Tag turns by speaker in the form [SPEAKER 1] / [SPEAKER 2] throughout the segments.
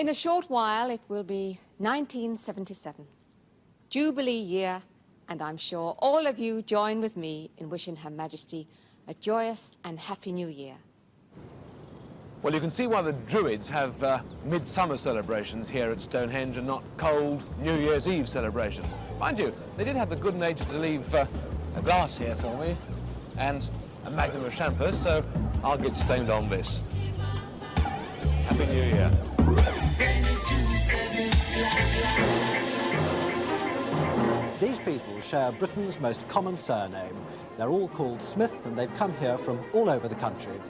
[SPEAKER 1] In a short while, it will be 1977, Jubilee year, and I'm sure all of you join with me in wishing Her Majesty a joyous and happy New Year.
[SPEAKER 2] Well, you can see why the Druids have midsummer celebrations here at Stonehenge and not cold New Year's Eve celebrations. Mind you, they did have the good nature to leave a glass here for me and a magnum of champers, so I'll get stoned on this. Happy New Year.
[SPEAKER 3] These people share Britain's most common surname. They're all called Smith, and they've come here from all over the country.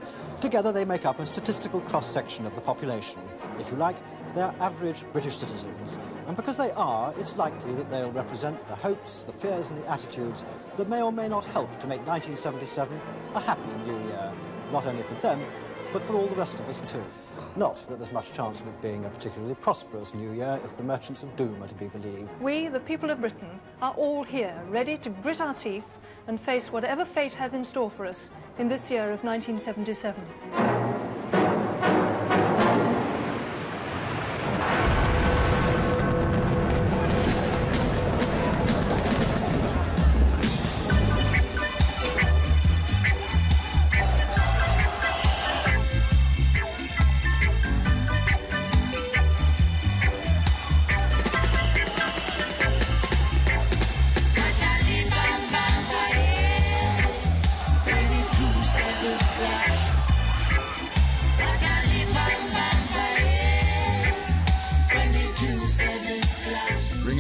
[SPEAKER 3] Together they make up a statistical cross-section of the population. If you like, they're average British citizens. And because they are, it's likely that they'll represent the hopes, the fears and the attitudes that may or may not help to make 1977 a happy New Year. Not only for them, but for all the rest of us too. Not that there's much chance of it being a particularly prosperous New Year if the merchants of doom are to be believed.
[SPEAKER 4] We, the people of Britain, are all here, ready to grit our teeth and face whatever fate has in store for us in this year of 1977.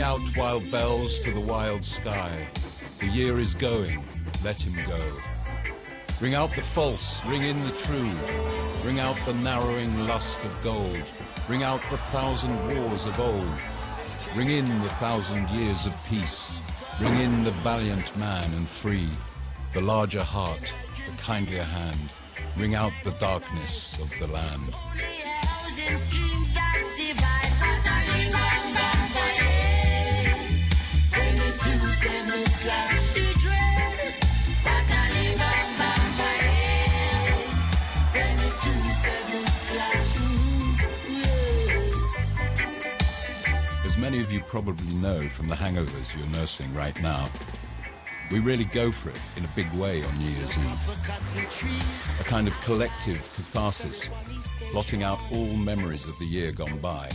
[SPEAKER 5] Out wild bells to the wild sky. The year is going, let him go. Ring out the false, ring in the true. Ring out the narrowing lust of gold. Ring out the 1,000 wars of old. Ring in the 1,000 years of peace. Ring in the valiant man and free. The larger heart, the kindlier hand. Ring out the darkness of the land. As many of you probably know from the hangovers you're nursing right now, we really go for it in a big way on New Year's Eve. A kind of collective catharsis, blotting out all memories of the year gone by,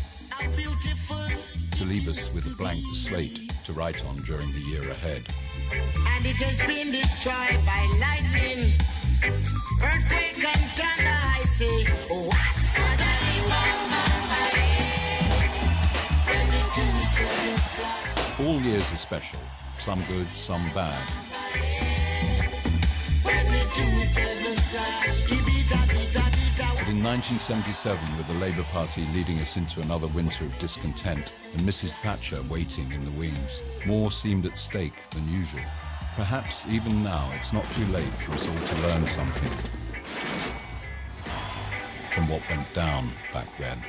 [SPEAKER 5] to leave us with a blank slate to write on during the year ahead.
[SPEAKER 6] And it has been destroyed by lightning, earthquake and thunder. I say, what?
[SPEAKER 5] All years are special, some good, some bad. But in 1977, with the Labour Party leading us into another winter of discontent and Mrs. Thatcher waiting in the wings, more seemed at stake than usual. Perhaps even now it's not too late for us all to learn something from what went down back then.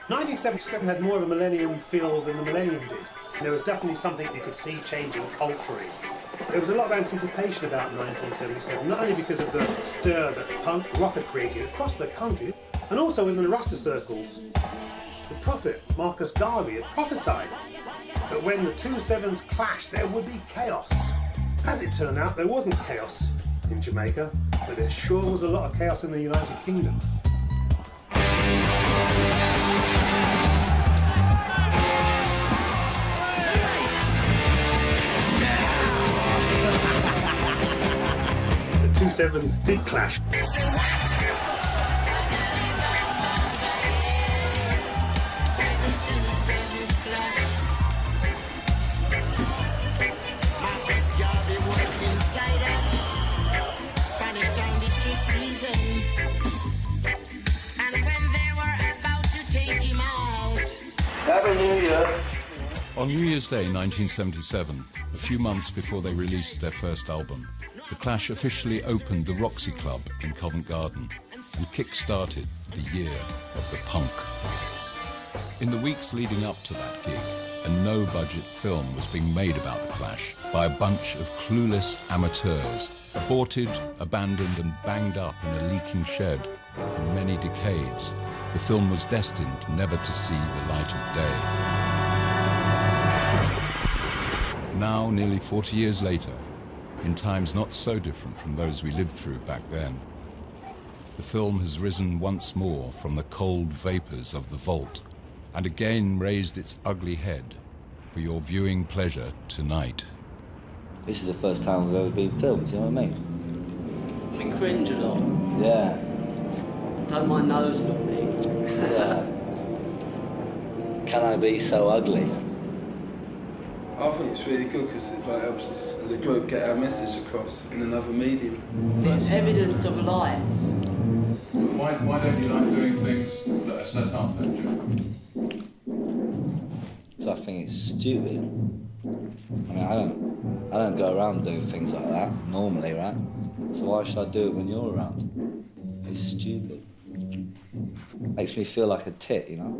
[SPEAKER 7] 1977 had more of a millennium feel than the millennium did. There was definitely something you could see changing culturally. There was a lot of anticipation about 1977, not only because of the stir that punk rock had created across the country, and also within the Rasta circles. The prophet, Marcus Garvey, had prophesied that when the two sevens clashed, there would be chaos. As it turned out, there wasn't chaos in Jamaica, but there sure was a lot of chaos in the United Kingdom. The two sevens did clash.
[SPEAKER 8] Happy New Year.
[SPEAKER 5] On New Year's Day 1977, a few months before they released their first album, The Clash officially opened the Roxy Club in Covent Garden and kick-started the year of the punk. In the weeks leading up to that gig, a no-budget film was being made about the Clash by a bunch of clueless amateurs, aborted, abandoned and banged up in a leaking shed for many decades. the film was destined never to see the light of day. Now, nearly 40 years later, in times not so different from those we lived through back then, the film has risen once more from the cold vapors of the vault and again raised its ugly head for your viewing pleasure tonight.
[SPEAKER 9] This is the first time we've ever been filmed, you know what I mean?
[SPEAKER 10] We cringe a lot.
[SPEAKER 9] Yeah.
[SPEAKER 10] Don't my nose look big?
[SPEAKER 9] Yeah. Can I be so ugly?
[SPEAKER 11] I think it's really good because it helps us as a group get our message across in another medium.
[SPEAKER 10] It's evidence of life.
[SPEAKER 5] Why don't you like doing things that are set up then, Jim?
[SPEAKER 9] So I think it's stupid. I mean, I don't go around doing things like that normally, right? So why should I do it when you're around? It's stupid. Makes me feel like a tit, you know?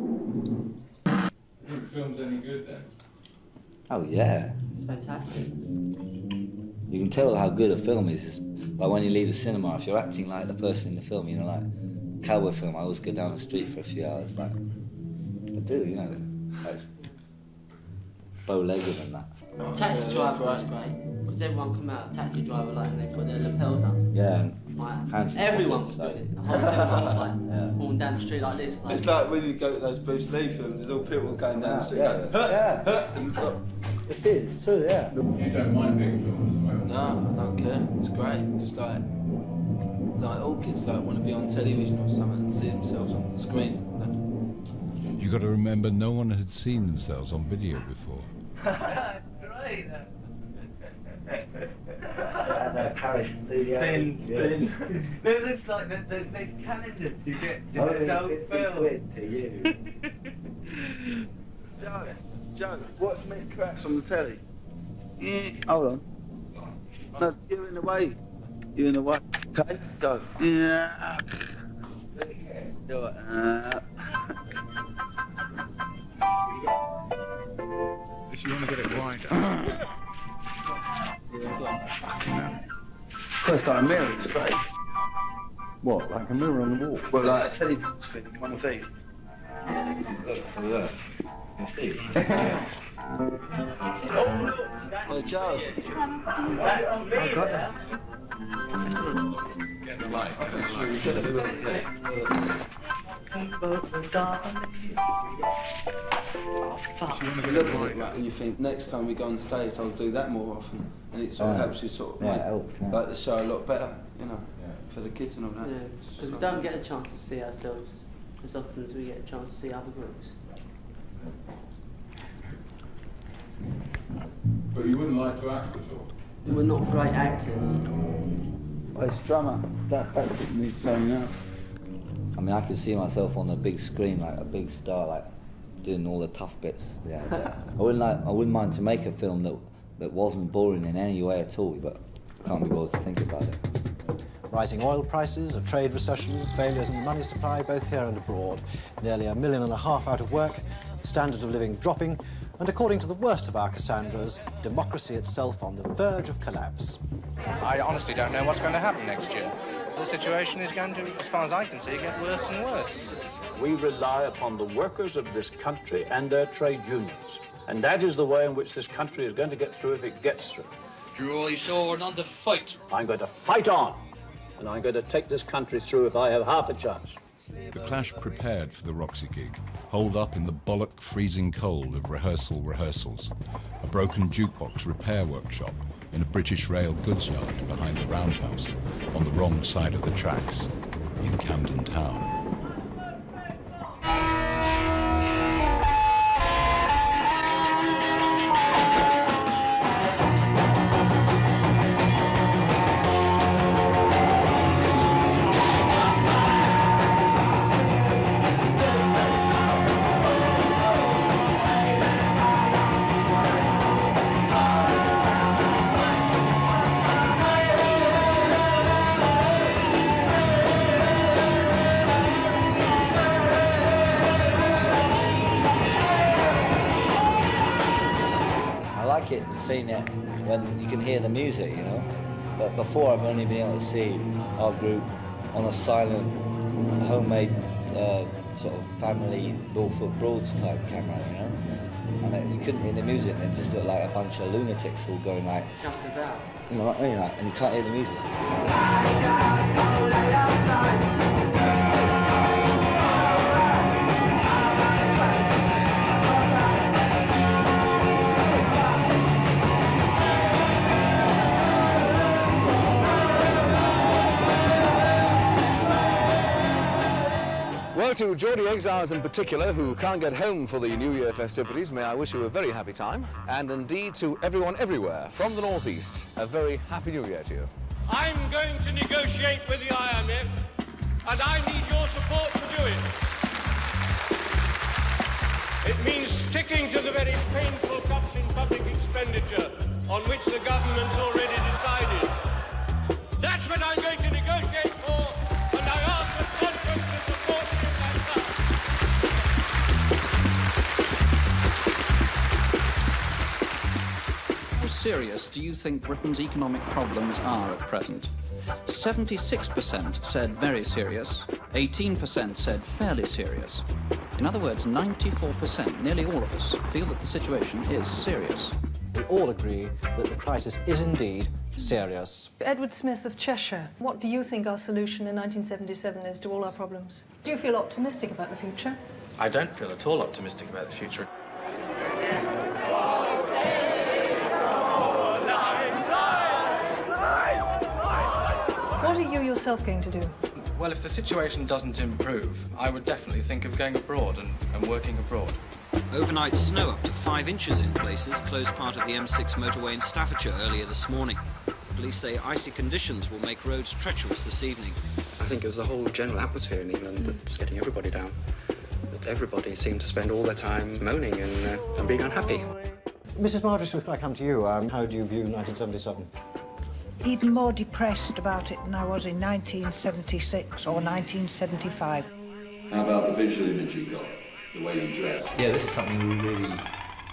[SPEAKER 5] You think the film's any good then?
[SPEAKER 9] Oh yeah.
[SPEAKER 10] It's fantastic.
[SPEAKER 9] You can tell how good a film is by when you leave the cinema. If you're acting like the person in the film, you know, like cowboy film, I always go down the street for a few hours. Like, I do, you know, like bow-legged and that.
[SPEAKER 10] Taxi Driver was great because everyone come out of Taxi Driver like and they put their lapels up.
[SPEAKER 9] Yeah.
[SPEAKER 10] Like, everyone was doing it. The whole cinema was like walking down the street like this. Like.
[SPEAKER 11] It's like when you go to those Bruce Lee films, there's all people going down the street going, and stop.
[SPEAKER 9] It is, it's true, yeah.
[SPEAKER 5] You don't mind being filmed as well?
[SPEAKER 12] No, I don't care. It's great. Just like all kids like want to be on television or something and see themselves on the screen.
[SPEAKER 5] You got to remember, no one had seen themselves on video before.
[SPEAKER 12] Great.
[SPEAKER 9] Paris
[SPEAKER 12] Spin. It looks like those calendars you get don't film.
[SPEAKER 9] To you.
[SPEAKER 11] Joe, watch me cracks on the telly. Hold on. No, you're in the way. You're in the way. Okay, go. Yeah. Do it.
[SPEAKER 13] If you want to get it right.
[SPEAKER 11] First time mirror, it's great.
[SPEAKER 13] What, like a mirror on the wall?
[SPEAKER 11] Well, like a telly screen, one of these.
[SPEAKER 9] Look. You see?
[SPEAKER 11] Hey, Joe.
[SPEAKER 12] I got that.
[SPEAKER 5] Get the light, get the
[SPEAKER 11] You look at it and you think, next time we go on stage, I'll do that more often. And it sort of helps you sort of make like the show a lot better, you know, for the kids and all that.
[SPEAKER 10] Yeah, because we don't get a chance to see ourselves as often as we get a chance to see other groups.
[SPEAKER 5] But you wouldn't like to act at all?
[SPEAKER 10] We're not great actors.
[SPEAKER 11] It's drummer. That needs saying out.
[SPEAKER 9] I mean, I could see myself on the big screen, like a big star, like doing all the tough bits. Yeah, I wouldn't mind to make a film that wasn't boring in any way at all, but I can't be bothered to think about it.
[SPEAKER 3] Rising oil prices, a trade recession, failures in the money supply, both here and abroad. Nearly 1.5 million out of work, standards of living dropping, and according to the worst of our Cassandras, democracy itself on the verge of collapse.
[SPEAKER 14] I honestly don't know what's going to happen next year. The situation is going to, as far as I can see, get worse and worse.
[SPEAKER 15] We rely upon the workers of this country and their trade unions. And that is the way in which this country is going to get through if it gets through.
[SPEAKER 14] Julie Sword on the fight.
[SPEAKER 15] I'm going to fight on, and I'm going to take this country through if I have half a chance.
[SPEAKER 5] The Clash prepared for the Roxy gig, holed up in the bollock freezing cold of rehearsals, a broken jukebox repair workshop in a British Rail goods yard behind the Roundhouse, on the wrong side of the tracks, in Camden Town.
[SPEAKER 9] Seeing it when you can hear the music, you know. But before, I've only been able to see our group on a silent, homemade sort of family Norfolk Broads type camera, you know? And you couldn't hear the music, and it just looked like a bunch of lunatics all going like...
[SPEAKER 10] Jumping about.
[SPEAKER 9] You know, and you can't hear the music.
[SPEAKER 2] Well, to Geordie exiles in particular who can't get home for the New Year festivities, may I wish you a very happy time. And indeed to everyone everywhere from the North East, a very happy New Year to you.
[SPEAKER 16] I'm going to negotiate with the IMF, and I need your support to do it. It means sticking to the very painful cuts in public expenditure on which the government's already decided. That's what I'm going to negotiate for, and I ask the conference to support me in that task.
[SPEAKER 17] How serious do you think Britain's economic problems are at present? 76% said very serious, 18% said fairly serious. In other words, 94%, nearly all of us, feel that the situation is serious.
[SPEAKER 3] We all agree that the crisis is indeed serious.
[SPEAKER 4] Edward Smith of Cheshire, what do you think our solution in 1977 is to all our problems? Do you feel optimistic about the future?
[SPEAKER 12] I don't feel at all optimistic about the future.
[SPEAKER 4] What are you yourself going to do?
[SPEAKER 12] Well, if the situation doesn't improve, I would definitely think of going abroad and working abroad.
[SPEAKER 18] Overnight snow up to 5 inches in places closed part of the M6 motorway in Staffordshire earlier this morning. Police say icy conditions will make roads treacherous this evening.
[SPEAKER 19] I think it was the whole general atmosphere in England that's getting everybody down. That everybody seemed to spend all their time moaning and being unhappy.
[SPEAKER 3] Mrs. Marjorie Smith, can I come to you? How do you view 1977?
[SPEAKER 20] Even more depressed about it than I was in 1976 or 1975.
[SPEAKER 5] How about the visual image you got? The way you dress?
[SPEAKER 9] Yeah, this is something we really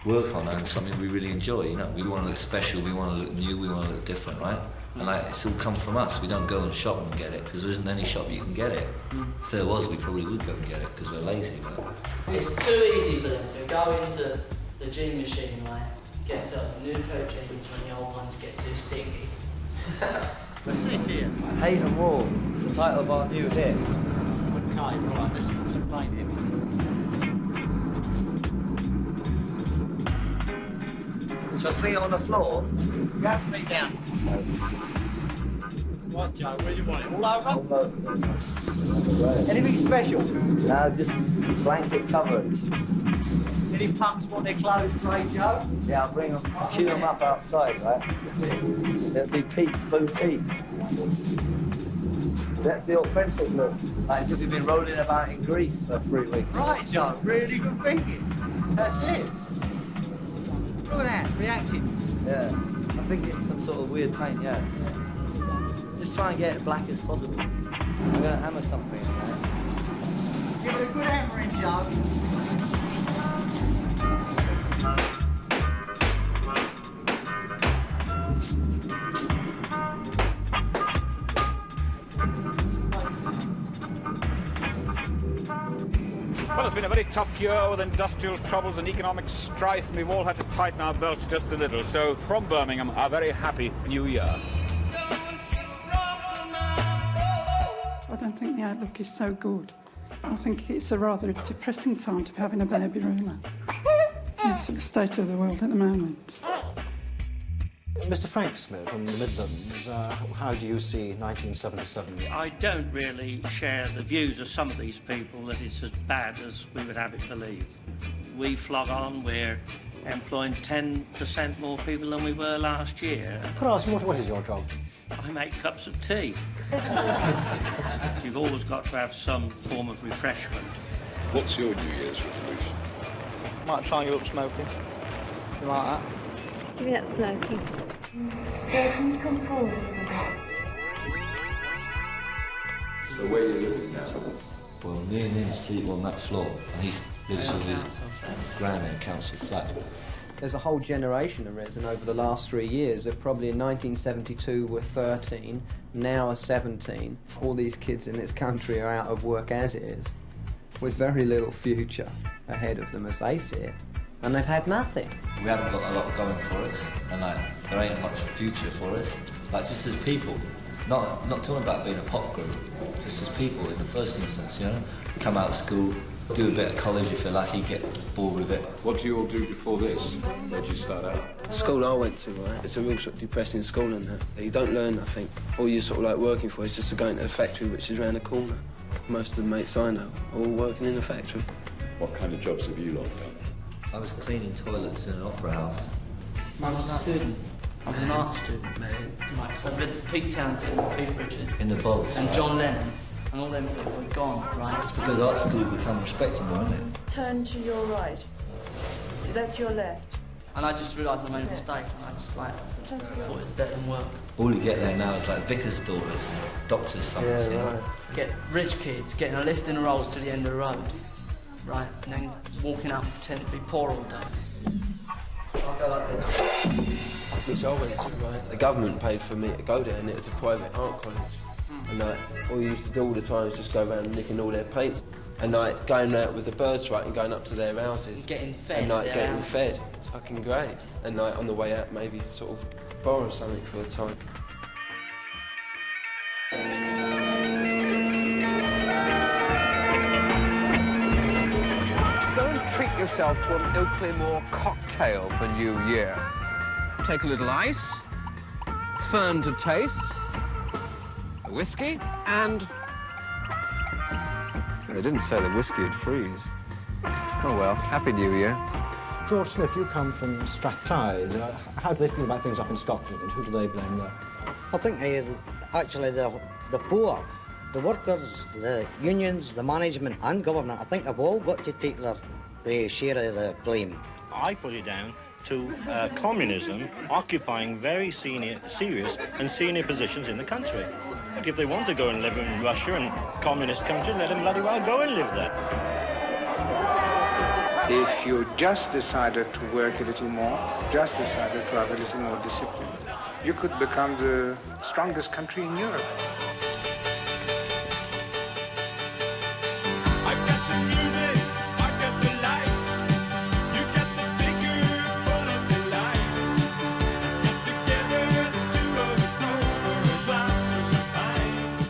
[SPEAKER 9] work on and something we really enjoy, you know. We want to look special, we want to look new, we want to look different, right? And like, it's all come from us. We don't go and shop and get it, because there isn't any shop you can get it. If there was, we probably would go and get it, because we're lazy, right?
[SPEAKER 10] It's too easy for them to go into the gym machine, right, get yourself a new coat of jeans when the old ones get too stinky.
[SPEAKER 9] What's this here? Hate and War. It's the title of our new hit.
[SPEAKER 21] Okay, right, let's put some paint in.
[SPEAKER 9] Shall I sling it on the floor?
[SPEAKER 21] You have to be down. Right, Joe, where do you want it? All over? Anything special?
[SPEAKER 9] No, just blanket coverage.
[SPEAKER 21] Any punks want their clothes grey, Joe?
[SPEAKER 9] Yeah, I'll bring them, queue them up outside, right? It'll be Pete's Boutique. That's the authentic look. Like as if we've been rolling about in Greece for 3 weeks.
[SPEAKER 21] Right, Joe, really good thinking. That's it. Look at that, reacting.
[SPEAKER 9] Yeah, I think it's some sort of weird paint, yeah. Just try and get it black as possible. I'm going to hammer something in there.
[SPEAKER 21] Give it a good hammering, Joe.
[SPEAKER 22] Well, it's been a very tough year with industrial troubles and economic strife, and we've all had to tighten our belts just a little. So, from Birmingham, a very happy New Year.
[SPEAKER 23] I don't think the outlook is so good. I think it's a rather depressing time to be having a baby ruler. That's the state of the world at the moment.
[SPEAKER 3] Mr. Frank Smith from the Midlands, how do you see 1977?
[SPEAKER 24] I don't really share the views of some of these people that it's as bad as we would have it believe. We flog on, we're employing 10% more people than we were last year.
[SPEAKER 3] Could I ask you, what is your job?
[SPEAKER 24] I make cups of tea. You've always got to have some form of refreshment.
[SPEAKER 5] What's your New Year's resolution?
[SPEAKER 21] Might try and give up smoking. Something like that.
[SPEAKER 25] Give me that smoking.
[SPEAKER 5] So where are you living now?
[SPEAKER 9] Well, me and him sleep on that floor, and he lives with his gran in a council flat.
[SPEAKER 26] There's a whole generation of risen over the last 3 years. They're probably in 1972 were 13, now are 17. All these kids in this country are out of work as it is. with very little future ahead of them as they see it, and they've had nothing.
[SPEAKER 9] We haven't got a lot going for us, and like there ain't much future for us. Like just as people, not talking about being a pop group, just as people in the first instance, you know, come out of school, do a bit of college if you're lucky, get bored with it.
[SPEAKER 5] What do you all do before this? Where'd you start out?
[SPEAKER 1] The school I went to, right, it's a real sort of depressing school and that. You don't learn nothing. All you're sort of like working for is just to go into the factory which is around the corner. Most of the mates I know are all working in the factory.
[SPEAKER 5] What kind of jobs have you lot done?
[SPEAKER 9] I was cleaning toilets in an opera house.
[SPEAKER 10] I was a student. I was an art student, man. Right, so I read Pete Townsend, Keith Richards.
[SPEAKER 9] In the boats.
[SPEAKER 10] And John Lennon. And all them people were gone, right?
[SPEAKER 9] It's because art school become respectable, isn't it?
[SPEAKER 6] Turn to your right. That's your left.
[SPEAKER 10] And I just realised I made a mistake. And I just like thought it was better than work.
[SPEAKER 9] All you get there now is like vicar's daughters and doctors' sons, you know?
[SPEAKER 10] Get rich kids getting a lift in the rolls to the end of the road, right? And then walking out and pretending to be poor all day.
[SPEAKER 1] I'll go like this. Which I went to, right? The government paid for me to go there, and it was a private art college. And like, all you used to do all the time is just go around nicking all their paint. And like, going out with the birds, right, and going up to their houses.
[SPEAKER 10] And getting fed.
[SPEAKER 1] And like, getting fed. Fucking great. And like, on the way out, maybe sort of borrow something for a time.
[SPEAKER 7] Go and treat yourself to an Oakley-Moore cocktail for New Year. Take a little ice, firm to taste, a whiskey, and... They didn't say the whiskey would freeze. Oh well, Happy New Year.
[SPEAKER 3] George Smith, you come from Strathclyde. How do they feel about things up in Scotland? Who do they blame there?
[SPEAKER 8] I think actually the poor, the workers, the unions, the management and government, I think have all got to take their share of the blame.
[SPEAKER 11] I put it down to communism occupying very serious and senior positions in the country. Like if they want to go and live in Russia and communist countries, let them bloody well go and live there.
[SPEAKER 13] If you just decided to work a little more, just decided to have a little more discipline, you could become the strongest country in Europe.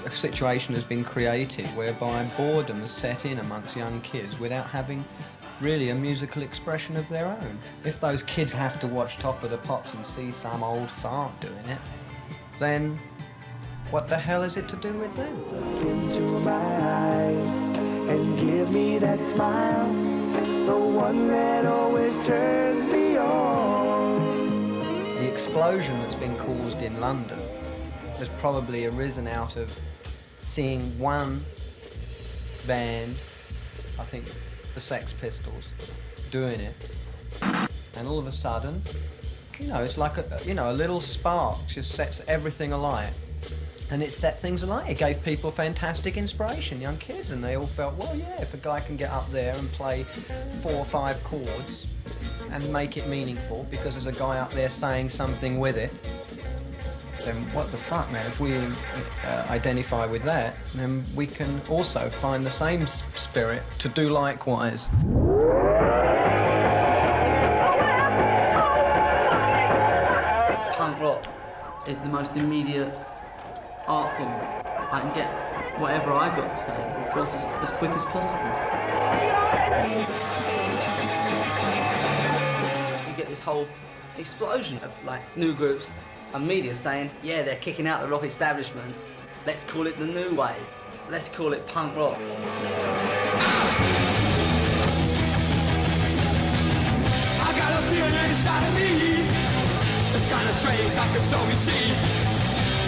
[SPEAKER 26] A situation has been created whereby boredom is set in amongst young kids without having really a musical expression of their own. If those kids have to watch Top of the Pops and see some old fart doing it, then what the hell is it to do with them?
[SPEAKER 27] Look into my eyes and give me that smile, the one that always turns me on.
[SPEAKER 26] The explosion that's been caused in London has probably arisen out of seeing one band, I think the Sex Pistols, doing it, and all of a sudden, you know, it's like a little spark just sets everything alight, and it set things alight. It gave people fantastic inspiration, young kids, and they all felt, well, yeah, if a guy can get up there and play 4 or 5 chords and make it meaningful because there's a guy up there saying something with it, then what the fuck, man? If we identify with that, then we can also find the same spirit to do likewise.
[SPEAKER 10] Punk rock is the most immediate art form. I can get whatever I've got to say across as quick as possible. You get this whole explosion of like new groups and media saying, yeah, they're kicking out the rock establishment. Let's call it the new wave. Let's call it punk rock.
[SPEAKER 27] I got a feeling inside of me. It's kind of strange, like a stormy sea.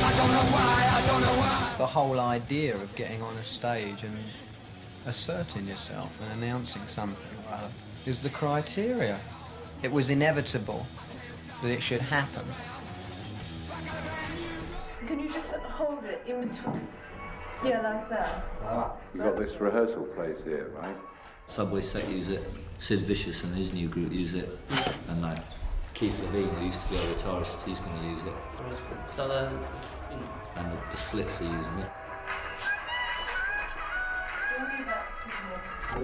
[SPEAKER 27] I don't know why.
[SPEAKER 26] The whole idea of getting on a stage and asserting yourself and announcing something or other is the criteria. It was inevitable that it should happen.
[SPEAKER 6] Can you just hold it in between? Yeah, like that.
[SPEAKER 5] We've got this rehearsal place here, right?
[SPEAKER 9] Subway Sect use it, Sid Vicious and his new group use it, and like Keith Levine, who used to be a guitarist, he's going to use it.
[SPEAKER 10] So
[SPEAKER 9] And the Slits are using it. We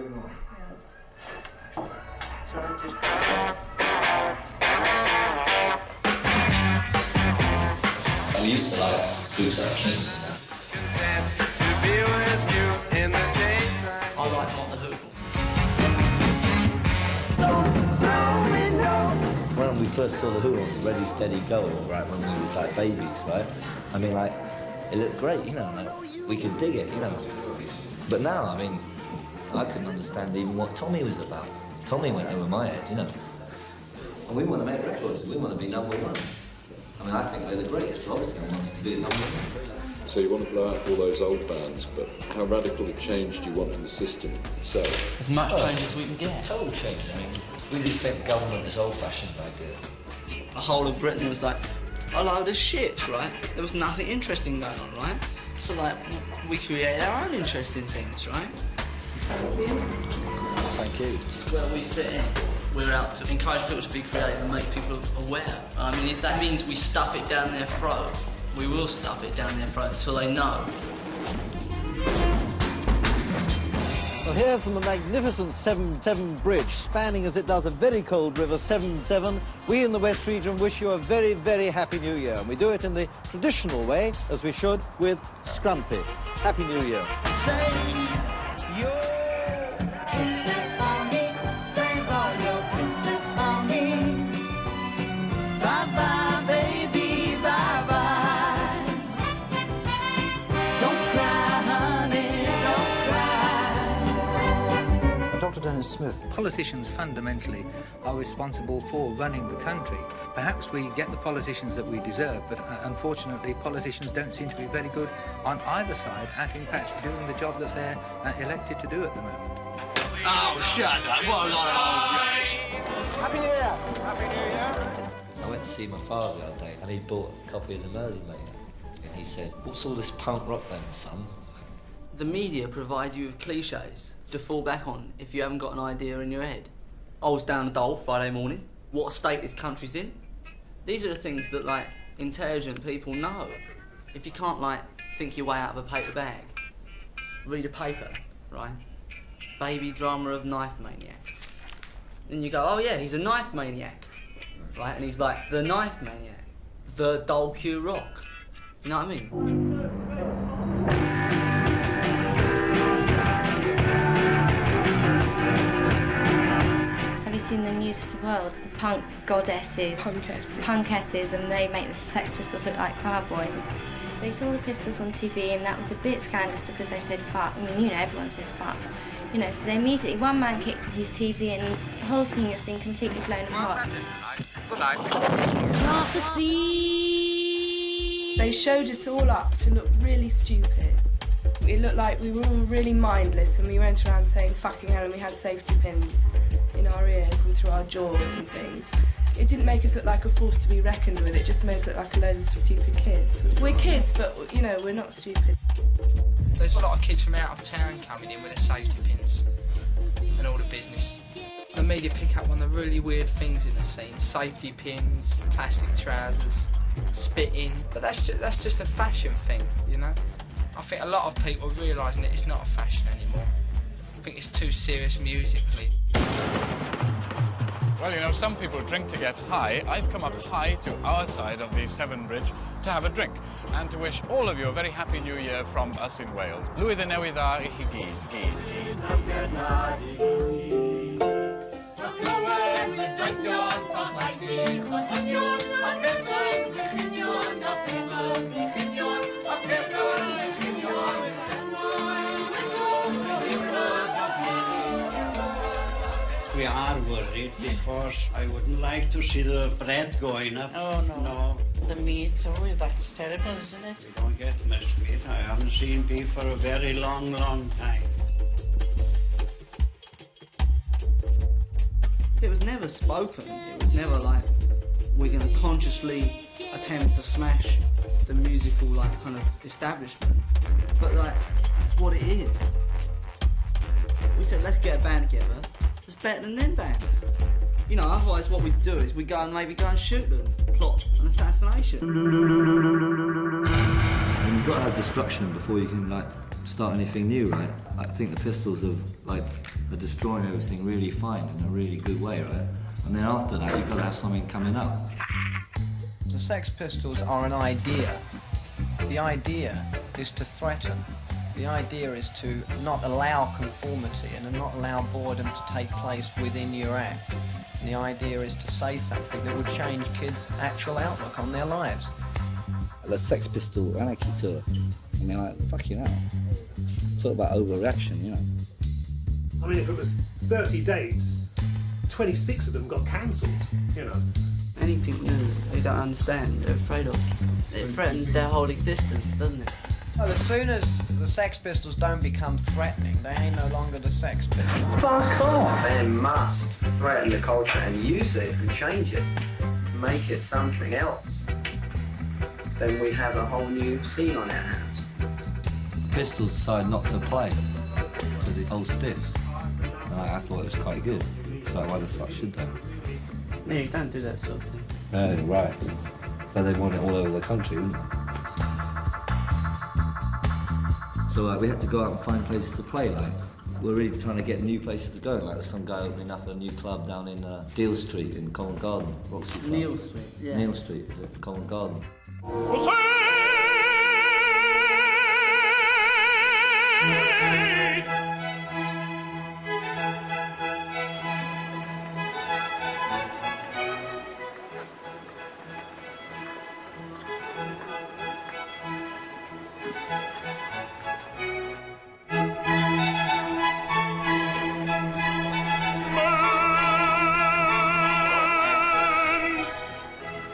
[SPEAKER 9] used to like boots like Kingston.
[SPEAKER 10] I like Not the Who.
[SPEAKER 9] When we first saw the Who on Ready Steady Go, right, when we was like babies, right? I mean, like, it looked great, you know, like, we could dig it, you know. But now, I mean, I couldn't understand even what Tommy was about. Tommy went over my head, you know. And we want to make records, we want to be number one. I mean, I think we're the greatest, so obviously I wants to be number one.
[SPEAKER 2] So you want to blow out all those old bands, but how radical a change do you want in the system itself?
[SPEAKER 10] As much change as we can get.
[SPEAKER 9] Total change, I mean, we just think government is old-fashioned idea.
[SPEAKER 10] The whole of Britain was like a load of shit, right? There was nothing interesting going on, right? So, like, we created our own interesting things, right?
[SPEAKER 9] Thank you.
[SPEAKER 10] Where we fit in. We're out to encourage people to be creative and make people aware. I mean, if that means we stuff it down their throat, we will stuff it down their throat until they know.
[SPEAKER 4] Well, here from the magnificent Severn Bridge, spanning as it does a very cold river, Severn, we in the West Region wish you a very, very happy New Year. And we do it in the traditional way, as we should, with Scrumpy. Happy New Year.
[SPEAKER 27] Say your kisses for me, save all your kisses for me. Bye-bye, baby, bye-bye. Don't cry, honey, don't cry.
[SPEAKER 3] Dr. Dennis Smith.
[SPEAKER 12] Politicians fundamentally are responsible for running the country. Perhaps we get the politicians that we deserve, but unfortunately politicians don't seem to be very good on either side at, in fact, doing the job that they're elected to do at the moment.
[SPEAKER 10] Oh, shut up. What a lot of old rubbish.
[SPEAKER 4] Happy New Year. Happy New Year.
[SPEAKER 9] I went to see my father the other day, and he bought a copy of the Murder Maniac. And he said, "What's all this punk rock then, son?"
[SPEAKER 10] The media provide you with cliches to fall back on if you haven't got an idea in your head. I was down the Dole Friday morning. What state this country's in? These are the things that, like, intelligent people know. If you can't, like, think your way out of a paper bag, read a paper, right? Baby drama of Knife Maniac. Then you go, oh yeah, he's a knife maniac, right? And he's like, the knife maniac, the Dole Q Rock. You know what I mean?
[SPEAKER 25] Have you seen the News of the World? The punk goddesses, punkesses, and they make the Sex Pistols look like crowd boys. They saw the Pistols on TV, and that was a bit scandalous because they said fuck. I mean, you know, everyone says fuck. You know, so they immediately, one man kicks at his TV and the whole thing has been completely blown apart.
[SPEAKER 14] They showed us all up to look really stupid. It looked like we were all really mindless and we went around saying fucking hell and we had safety pins in our ears and through our jaws and things. It didn't make us look like a force to be reckoned with, it just made us look like a load of stupid kids. We're kids, but, you know, we're not stupid.
[SPEAKER 15] There's a lot of kids from out of town coming in with their safety pins and all the business. The media pick up on the really weird things in the scene. Safety pins, plastic trousers, spitting. But that's just a fashion thing, you know? I think a lot of people are realising that it's not a fashion anymore. I think it's too serious musically.
[SPEAKER 22] Well, you know, some people drink to get high. I've come up high to our side of the Severn Bridge to have a drink and to wish all of you a very happy New Year from us in Wales. Blwyddyn newydd dda I chi
[SPEAKER 16] We are worried because I wouldn't like to see the bread going up.
[SPEAKER 17] Oh, no. The meat, always, that's terrible, isn't it?
[SPEAKER 16] We don't get much meat. I haven't seen beef for a very long, long time.
[SPEAKER 10] It was never spoken. It was never like, we're going to consciously attempt to smash the musical, like, kind of establishment. But, like, that's what it is. We said, let's get a band together. It's better than them bands. You know, otherwise what we do is we go and maybe go and shoot them, plot an assassination.
[SPEAKER 9] In you've got to have destruction before you can like start anything new, right? I think the Pistols are destroying everything really fine in a really good way, right? And then after that, you've got to have something coming up.
[SPEAKER 26] The Sex Pistols are an idea. The idea is to threaten. The idea is to not allow conformity and not allow boredom to take place within your act. And the idea is to say something that would change kids' actual outlook on their lives.
[SPEAKER 9] The Sex Pistol Anarchy tour, I mean, like, fucking hell. Talk about overreaction, you know.
[SPEAKER 1] I mean, if it was 30 dates, 26 of them got cancelled, you know.
[SPEAKER 10] Anything new they don't understand, they're afraid of. It threatens their whole existence, doesn't it?
[SPEAKER 26] Well, as soon as the Sex Pistols don't become threatening, they ain't no longer the Sex Pistols.
[SPEAKER 18] Fuck off! They must threaten the culture and use it and change it, make it something else. Then we have a whole new scene on our hands.
[SPEAKER 9] Pistols decided not to play to the old stiffs. And I thought it was quite good. It's like, why the fuck should they?
[SPEAKER 10] No, you don't do that sort of thing.
[SPEAKER 9] Oh, right. But they want it all over the country, wouldn't they? So we have to go out and find places to play, like. We're really trying to get new places to go. Like there's some guy opening up a new club down in Deal Street in Covent Garden, Roxy Club.
[SPEAKER 10] Neil Street, yeah.
[SPEAKER 9] Neil Street, is it? Covent Garden.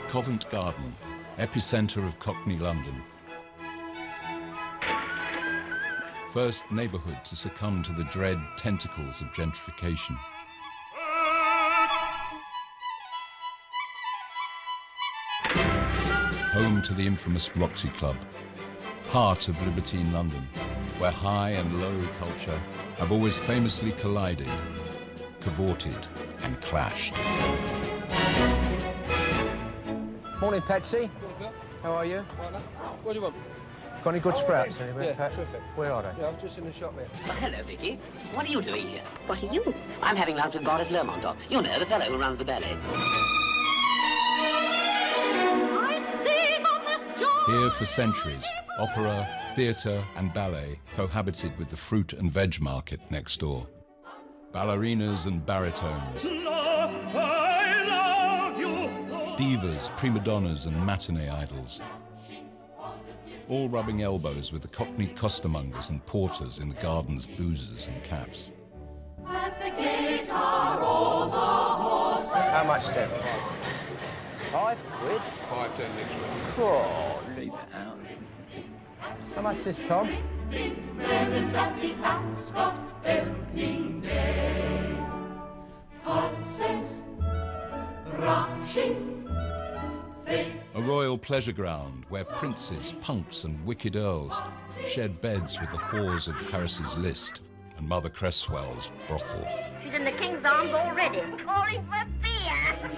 [SPEAKER 5] Covent Garden, epicentre of Cockney London. First neighbourhood to succumb to the dread tentacles of gentrification. Home to the infamous Roxy Club, heart of libertine London, where high and low culture have always famously collided, cavorted and clashed.
[SPEAKER 19] Morning, Patsy. How are you? What do you want? Got any good sprouts anywhere, Pat? Terrific. Where are they? Yeah, I'm just in the shop there.
[SPEAKER 20] Well, hello, Vicky. What are you doing here? What are you? I'm having lunch with Boris Lermontov. You know, the fellow who runs the ballet.
[SPEAKER 5] Here for centuries, opera, theatre and ballet cohabited with the fruit and veg market next door. Ballerinas and baritones, divas, prima donnas and matinee idols, all rubbing elbows with the Cockney costermongers and porters in the garden's boozers and caps.
[SPEAKER 19] At the gate are all the horses. How much, Steph? £5 quid? 5, 10 next week. Oh, leave it out. How much is this, Tom?
[SPEAKER 27] At the Ascot opening day. Horses rushing.
[SPEAKER 5] A royal pleasure ground where princes, punks and wicked earls shed beds with the whores of Paris's list and Mother Cresswell's brothel.
[SPEAKER 20] She's in the King's Arms already, calling for beer.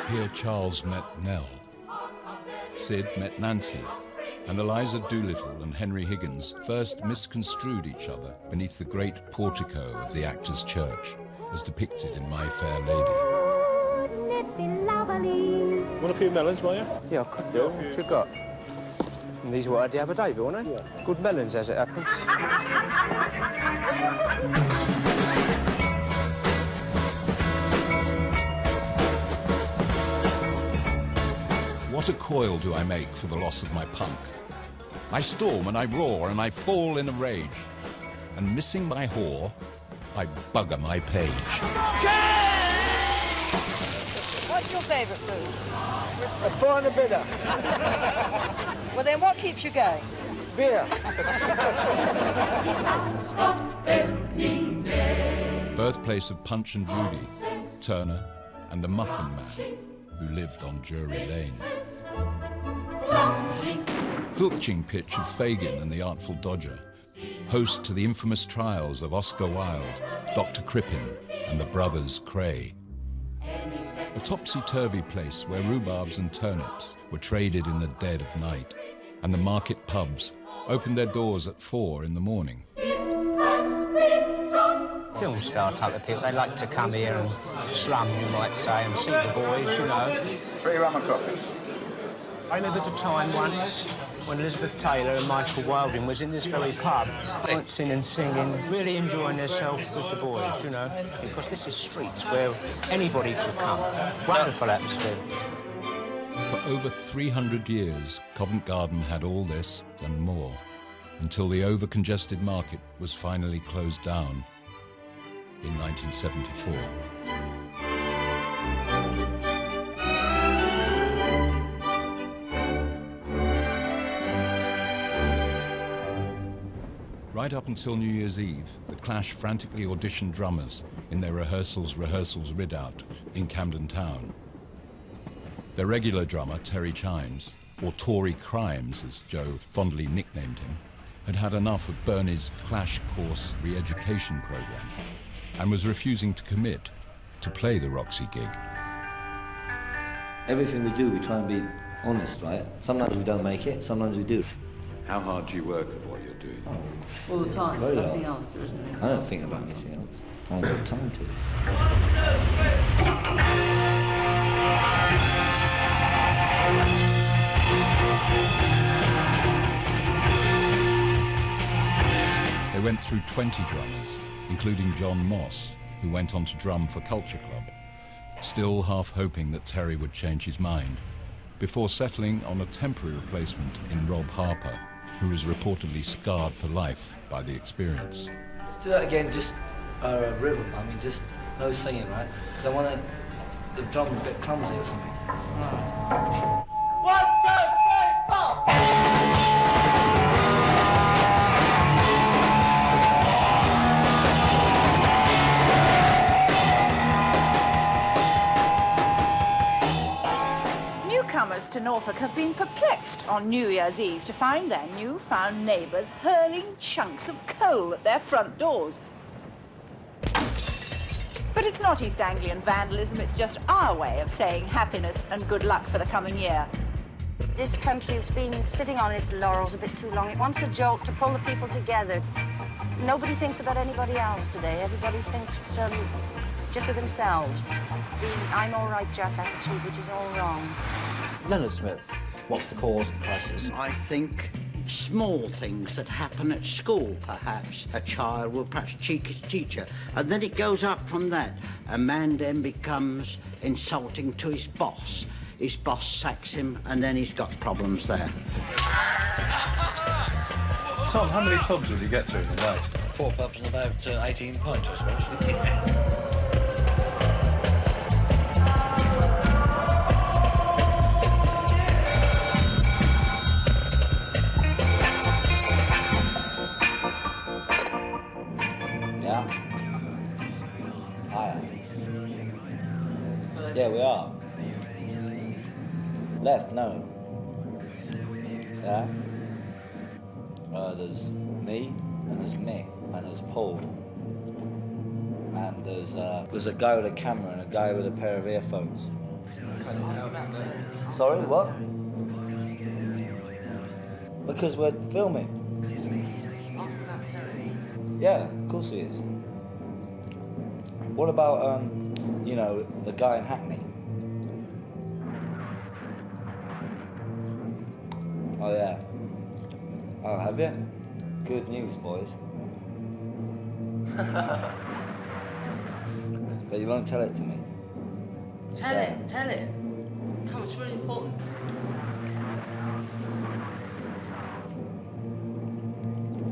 [SPEAKER 5] Here Charles met Nell, Sid met Nancy, and Eliza Doolittle and Henry Higgins first misconstrued each other beneath the great portico of the Actors' Church, as depicted in My Fair Lady.
[SPEAKER 19] Want a few melons, will you? Yeah, I could do. What you got? And these are what I had the other day, weren't they? Yeah. Good melons, as it happens.
[SPEAKER 5] What a coil do I make for the loss of my punk? I storm and I roar and I fall in a rage. And missing my whore, I bugger my page.
[SPEAKER 21] What's your favourite food?
[SPEAKER 19] A finer bidder.
[SPEAKER 21] Well then, what keeps you going?
[SPEAKER 19] Beer.
[SPEAKER 5] Birthplace of Punch and Judy, Turner, and the Muffin Man, who lived on Drury Lane. Filching pitch of Fagin and the Artful Dodger, host to the infamous trials of Oscar Wilde, Dr. Crippen, and the brothers Cray. A topsy-turvy place where rhubarbs and turnips were traded in the dead of night, and the market pubs opened their doors at 4 in the morning.
[SPEAKER 19] Film star type of people, they like to come here and slum, you might say, and see the boys, you know.
[SPEAKER 6] 3 rum and coffee.
[SPEAKER 19] I remember the time once when Elizabeth Taylor and Michael Wilding was in this very pub, dancing and singing, really enjoying themselves with the boys, you know, because this is streets where anybody could come. Wonderful atmosphere.
[SPEAKER 5] For over 300 years, Covent Garden had all this and more, until the over-congested market was finally closed down in 1974. Right up until New Year's Eve, the Clash frantically auditioned drummers in their rehearsals Redoubt in Camden Town. Their regular drummer, Terry Chimes, or Tory Crimes as Joe fondly nicknamed him, had had enough of Bernie's Clash course re-education program and was refusing to commit to play the Roxy gig.
[SPEAKER 9] Everything we do, we try and be honest, right? Sometimes we don't make it, sometimes we do.
[SPEAKER 2] How hard do you work at what you're doing?
[SPEAKER 10] All the time.
[SPEAKER 9] Very
[SPEAKER 10] Nothing
[SPEAKER 9] hard.
[SPEAKER 10] else. There isn't anything
[SPEAKER 9] I don't
[SPEAKER 10] else.
[SPEAKER 9] think about anything else. I haven't got time to.
[SPEAKER 5] They went through 20 drummers, including John Moss, who went on to drum for Culture Club, still half hoping that Terry would change his mind, before settling on a temporary replacement in Rob Harper, who was reportedly scarred for life by the experience.
[SPEAKER 9] Let's do that again, just rhythm. I mean, just no singing, right? Because I want the drum a bit clumsy or something.
[SPEAKER 6] 1, 2, 3, 4.
[SPEAKER 21] Newcomers to Norfolk have been perplexed on New Year's Eve to find their newfound neighbours hurling chunks of coal at their front doors. But it's not East Anglian vandalism, it's just our way of saying happiness and good luck for the coming year. This country's been sitting on its laurels a bit too long. It wants a joke to pull the people together. Nobody thinks about anybody else today. Everybody thinks just of themselves. The I'm all right, Jack attitude, which is all wrong.
[SPEAKER 3] Leonard Smith, what's the cause of the crisis?
[SPEAKER 16] I think small things that happen at school, perhaps. A child will perhaps cheek his teacher, and then it goes up from that. A man then becomes insulting to his boss. His boss sacks him, and then he's got problems there.
[SPEAKER 7] Tom, how many pubs will you get through in a night?
[SPEAKER 8] 4 pubs and about 18 pints, I suppose.
[SPEAKER 9] Yeah, we are. Left, no. Yeah? There's me, and there's Mick, and there's Paul. And there's a guy with a camera and a guy with a pair of earphones. Sorry, what? Because we're filming.
[SPEAKER 10] Ask about Terry.
[SPEAKER 9] Yeah, of course he is. What about, you know, the guy in Hackney? Oh, yeah. Oh, have you? Good news, boys. But you won't tell it to me.
[SPEAKER 10] Tell it, tell it. Come on, it's really important.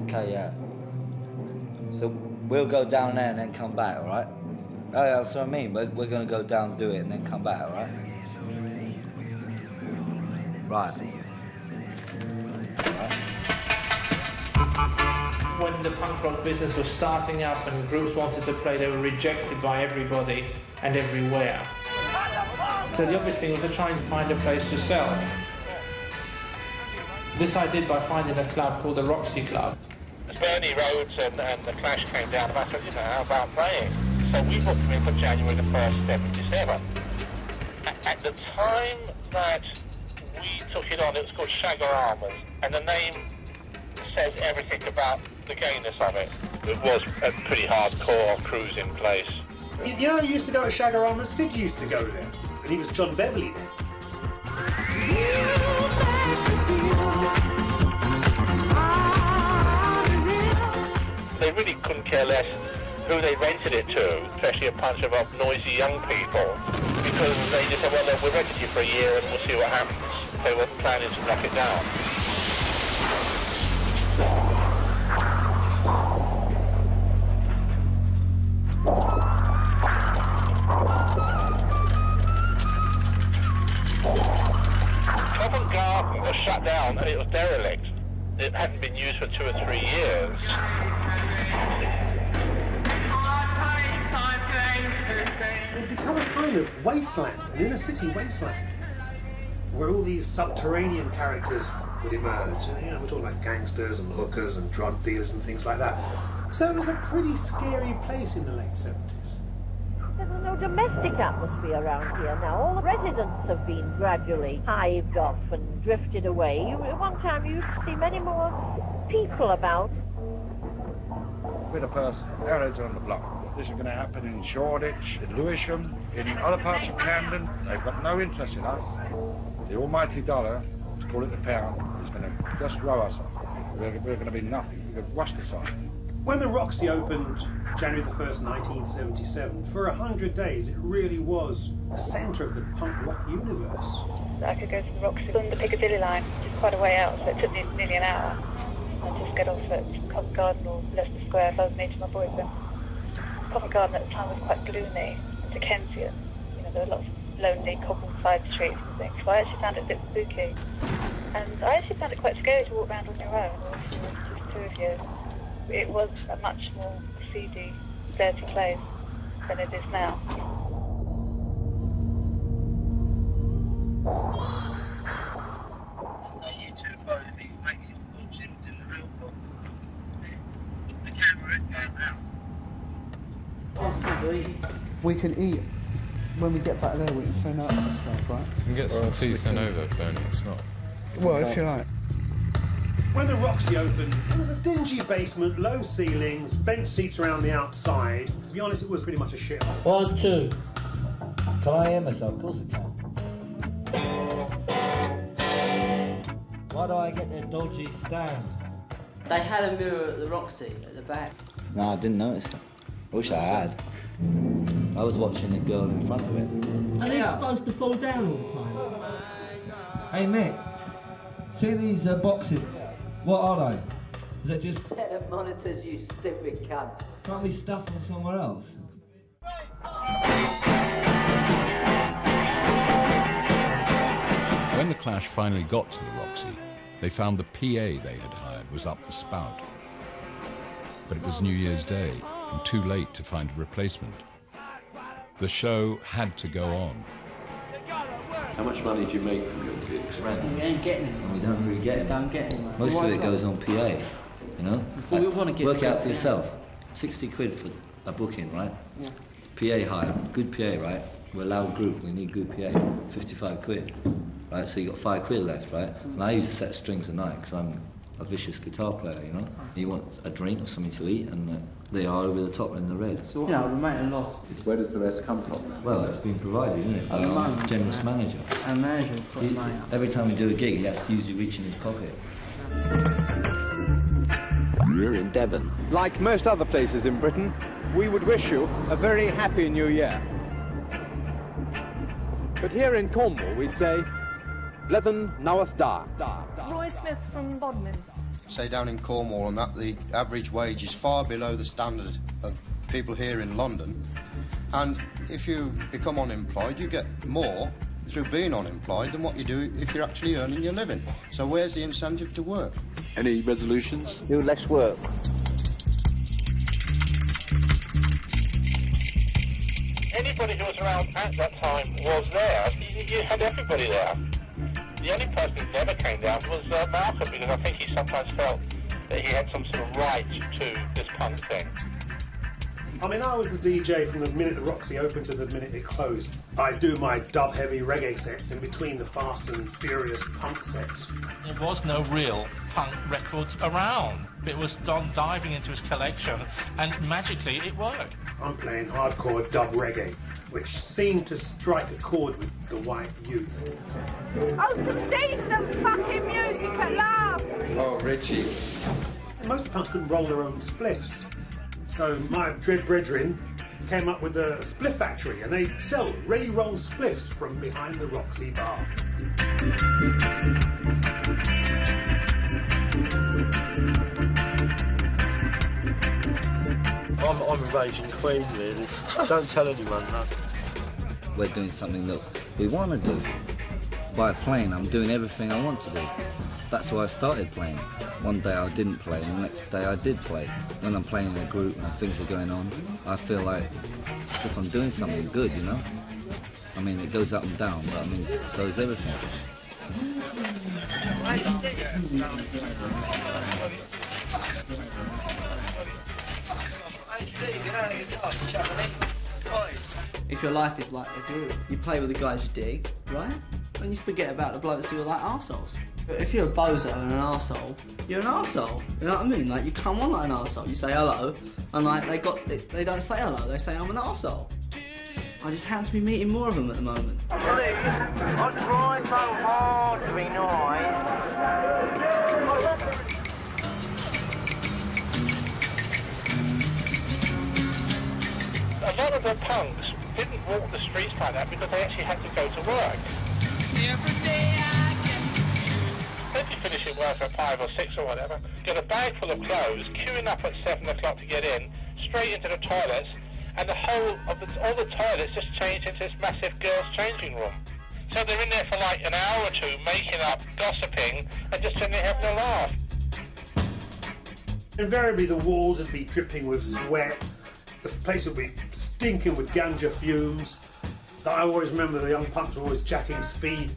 [SPEAKER 9] Okay, yeah. So we'll go down there and then come back, all right? Oh, yeah, that's what I mean. We're going to go down, do it, and then come back, all right? Right.
[SPEAKER 11] When the punk rock business was starting up and groups wanted to play, they were rejected by everybody and everywhere. So the obvious thing was to try and find a place to sell. This I did by finding a club called the Roxy Club.
[SPEAKER 6] Bernie Rhodes and the Clash came down and I said, you know, how about playing? So we booked them in for January the 1st, 77. At the time that we took it on, it was called Shagger Armours, And the name says everything about the gayness of it. It was a pretty hardcore cruising place.
[SPEAKER 1] You know, you used to go to Shagarama. Sid used to go there, and he was John Beverly then.
[SPEAKER 6] They really couldn't care less who they rented it to, especially a bunch of noisy young people, because they just said, well, look, we'll rent it to you for a year and we'll see what happens. They were planning to knock it down. Covent Garden was shut down and it was derelict. It hadn't been used for 2 or 3 years.
[SPEAKER 1] It'd become a kind of wasteland, an inner city wasteland, where all these subterranean characters would emerge. And, you know, we're talking like gangsters and hookers and drug dealers and things like that. So it was a pretty scary place in the late 70s.
[SPEAKER 4] There's no domestic atmosphere around here now. All the residents have been gradually hived off and drifted away. At one time you used to see many more people about.
[SPEAKER 12] With a person, arrows on the block. This is going to happen in Shoreditch, in Lewisham, in other parts of Camden. They've got no interest in us. The almighty dollar, let's call it the pound, is going to just row us off. We're going to be nothing. We're going to wash us off.
[SPEAKER 1] When the Roxy opened January the 1st, 1977, for 100 days it really was the centre of the punk rock universe.
[SPEAKER 13] I could go to the Roxy on the Piccadilly line, which is quite a way out, so it took me nearly an hour. I'd just get off at Covent Garden or Leicester Square if I was meeting my boyfriend. Covent Garden at the time was quite gloomy, Dickensian. You know, there were lots of lonely cobbled side streets and things, so I actually found it a bit spooky. And I actually found it quite scary to walk around on your own, or if you were just 2 of you. It was a much more seedy, dirty place than it is now.
[SPEAKER 6] You two both be making fortunes in the real world. The camera is going round.
[SPEAKER 14] We can eat. When we get back there, we can send out that stuff, right?
[SPEAKER 23] You can get some tea sent over, Bernie. It's not.
[SPEAKER 14] Well, if you like.
[SPEAKER 1] When the Roxy opened, it was a dingy basement, low ceilings, bench seats around the outside. To be honest, it was pretty much a shithole.
[SPEAKER 24] 1, 2. Can I hear myself? Of course I can. Why do I get the dodgy stand?
[SPEAKER 10] They had a mirror at the Roxy at the back.
[SPEAKER 9] No, I didn't notice it. I wish I had. I was watching the girl in front of it.
[SPEAKER 24] Are they supposed to fall down all the time? Hey, Mick. See these boxes? What are they? Is that just...
[SPEAKER 20] Set of monitors, you stupid cunt.
[SPEAKER 24] Can't we stuff them somewhere else?
[SPEAKER 5] When the Clash finally got to the Roxy, they found the PA they had hired was up the spout. But it was New Year's Day, and too late to find a replacement. The show had to go on.
[SPEAKER 2] How much money do you make from your gigs?
[SPEAKER 9] Rent.
[SPEAKER 10] We ain't getting it.
[SPEAKER 9] And we don't really get it.
[SPEAKER 10] Don't get it.
[SPEAKER 9] Most of it goes on PA, you know?
[SPEAKER 10] Well, we want to get
[SPEAKER 9] work
[SPEAKER 10] the
[SPEAKER 9] out for
[SPEAKER 10] PA.
[SPEAKER 9] yourself. 60 quid for a booking, right?
[SPEAKER 10] Yeah.
[SPEAKER 9] PA hire, good PA, right? We're a loud group, we need good PA. 55 quid, right? So you got 5 quid left, right? And I use a set of strings a night because I'm a vicious guitar player, you know? You want a drink or something to eat, and they are over the top in the red.
[SPEAKER 10] So, you know, we made a loss.
[SPEAKER 2] Where does the rest come from?
[SPEAKER 9] Well, it's been provided, isn't it? By our generous manager.
[SPEAKER 10] Our manager put money up.
[SPEAKER 9] Every time we do a gig, he has to usually reach in his pocket.
[SPEAKER 19] We're in Devon. Like most other places in Britain, we would wish you a very happy new year. But here in Cornwall, we'd say, Blethen knoweth da.
[SPEAKER 25] Roy Smith from Bodmin.
[SPEAKER 28] Say down in Cornwall and that the average wage is far below the standard of people here in London. And if you become unemployed, you get more through being unemployed than what you do if you're actually earning your living. So where's the incentive to work?
[SPEAKER 2] Any resolutions?
[SPEAKER 19] Do less work.
[SPEAKER 6] Anybody who was around at that time was there. You had everybody there. The only person who never came down was Malcolm, because I think he sometimes felt that he had some sort of right to this punk thing.
[SPEAKER 1] I mean, I was the DJ from the minute the Roxy opened to the minute it closed. I do my dub-heavy reggae sets in between the fast and furious punk sets.
[SPEAKER 6] There was no real punk records around. It was Don diving into his collection, and magically it worked.
[SPEAKER 1] I'm playing hardcore dub reggae, which seemed to strike a chord with the white youth.
[SPEAKER 4] Oh, some decent fucking music at last!
[SPEAKER 1] Oh, Richie. Most punks couldn't roll their own spliffs. So my dread brethren came up with a spliff factory, and they sell ready-rolled spliffs from behind the Roxy bar.
[SPEAKER 3] I'm invasion queen, really. Don't tell anyone that.
[SPEAKER 9] We're doing something that we want to do. By playing, I'm doing everything I want to do. That's why I started playing. One day I didn't play, and the next day I did play. When I'm playing in a group and things are going on, I feel like as if I'm doing something good, you know? I mean, it goes up and down, but I mean, so is everything.
[SPEAKER 10] If your life is like a group, you play with the guys you dig, right? And you forget about the blokes who are like arseholes. But if you're a bozo and an arsehole, you're an arsehole. You know what I mean? Like, you come on like an arsehole, you say hello, and like they don't say hello, they say I'm an arsehole. I just happen to be meeting more of them at the moment.
[SPEAKER 19] I try so hard to be nice.
[SPEAKER 6] A lot of the punks didn't walk the streets like that because they actually had to go to work. Then you finish your work at 5 or 6 or whatever, get a bag full of clothes, queuing up at 7 o'clock to get in, straight into the toilets, and all the toilets just changed into this massive girls' changing room. So they're in there for like an hour or two, making up, gossiping, and just sitting there having a laugh.
[SPEAKER 1] Invariably, the walls would be dripping with sweat. The place would be stinking with ganja fumes. I always remember the young punks were always jacking speed.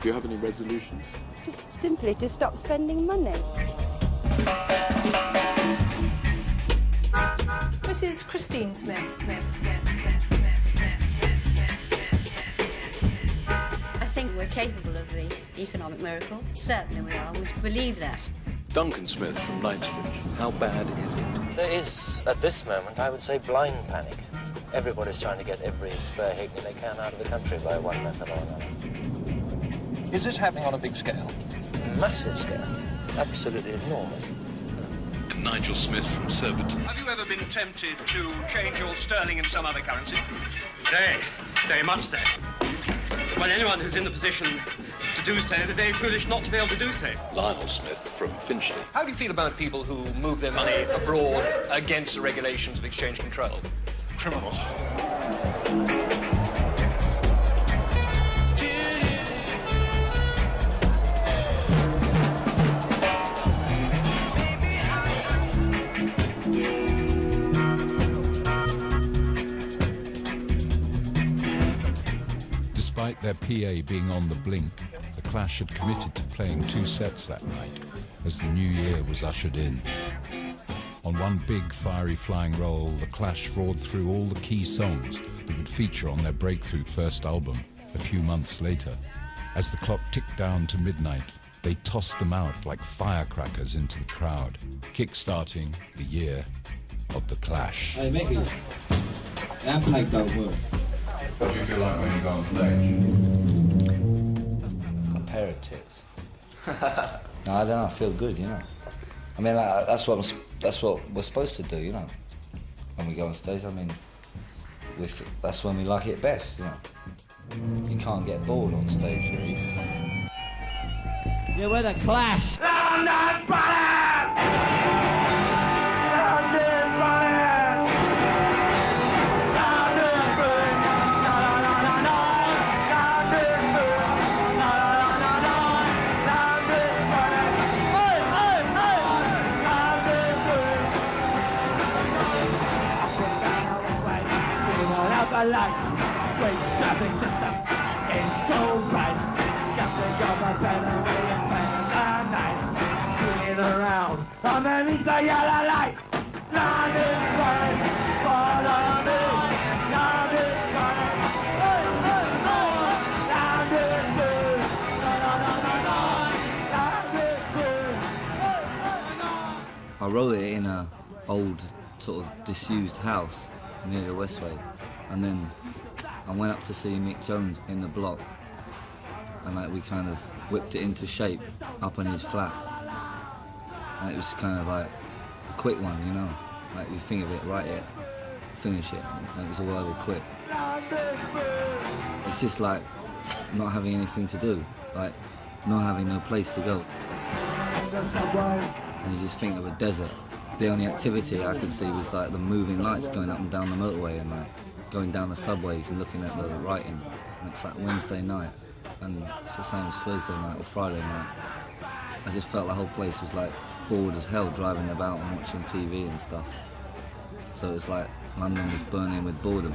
[SPEAKER 2] Do you have any resolutions?
[SPEAKER 15] Just simply to stop spending money.
[SPEAKER 25] Mrs. Christine Smith.
[SPEAKER 17] I think we're capable of the economic miracle. Certainly we are. We believe that.
[SPEAKER 2] Duncan Smith from Knightsbridge. How bad is it?
[SPEAKER 18] There is, at this moment, I would say blind panic. Everybody's trying to get every spare halfpenny they can out of the country by one method or another.
[SPEAKER 19] Is this happening on a big scale?
[SPEAKER 18] Massive scale. Absolutely enormous.
[SPEAKER 2] Nigel Smith from Surbiton.
[SPEAKER 21] Have you ever been tempted to change your sterling in some other currency? Very much so. Well, anyone who's in the position to do so would be very foolish not to be able to do so.
[SPEAKER 2] Lionel Smith from Finchley.
[SPEAKER 19] How do you feel about people who move their money abroad against the regulations of exchange control?
[SPEAKER 21] Criminal.
[SPEAKER 5] Despite their PA being on the blink, the Clash had committed to playing 2 sets that night as the new year was ushered in. On one big fiery flying roll, the Clash roared through all the key songs that would feature on their breakthrough first album a few months later. As the clock ticked down to midnight, they tossed them out like firecrackers into the crowd, kick-starting the year of the Clash.
[SPEAKER 24] Hey Mickey, the amp don't work.
[SPEAKER 5] What do you feel like when you go on stage?
[SPEAKER 9] Comparatives. No, I don't know. I feel good, you know. I mean, that's what we're supposed to do, you know. When we go on stage, I mean, that's when we like it best, you know. You can't get bored on stage, really.
[SPEAKER 24] Yeah, we're the Clash.
[SPEAKER 19] London Fire! London Fire!
[SPEAKER 24] yellow light. Great traffic system is so bright. Just to go my better way and spend the night. Cruising around underneath the yellow light. London's running, follow me. London's running, hey, hey, hey. London's good, no, no, no, no, no. London's good, hey, hey, no.
[SPEAKER 9] I wrote it in a old sort of disused house near the Westway, and then I went up to see Mick Jones in the block, and like we kind of whipped it into shape up in his flat, and it was kind of like a quick one, you know, like you think of it, write it, finish it, and it was all over quick. It's just like not having anything to do, like not having no place to go, and you just think of a desert. The only activity I could see was like the moving lights going up and down the motorway and like going down the subways and looking at the writing. And it's like Wednesday night, and it's the same as Thursday night or Friday night. I just felt the whole place was like bored as hell, driving about and watching TV and stuff. So it was like London was burning with boredom.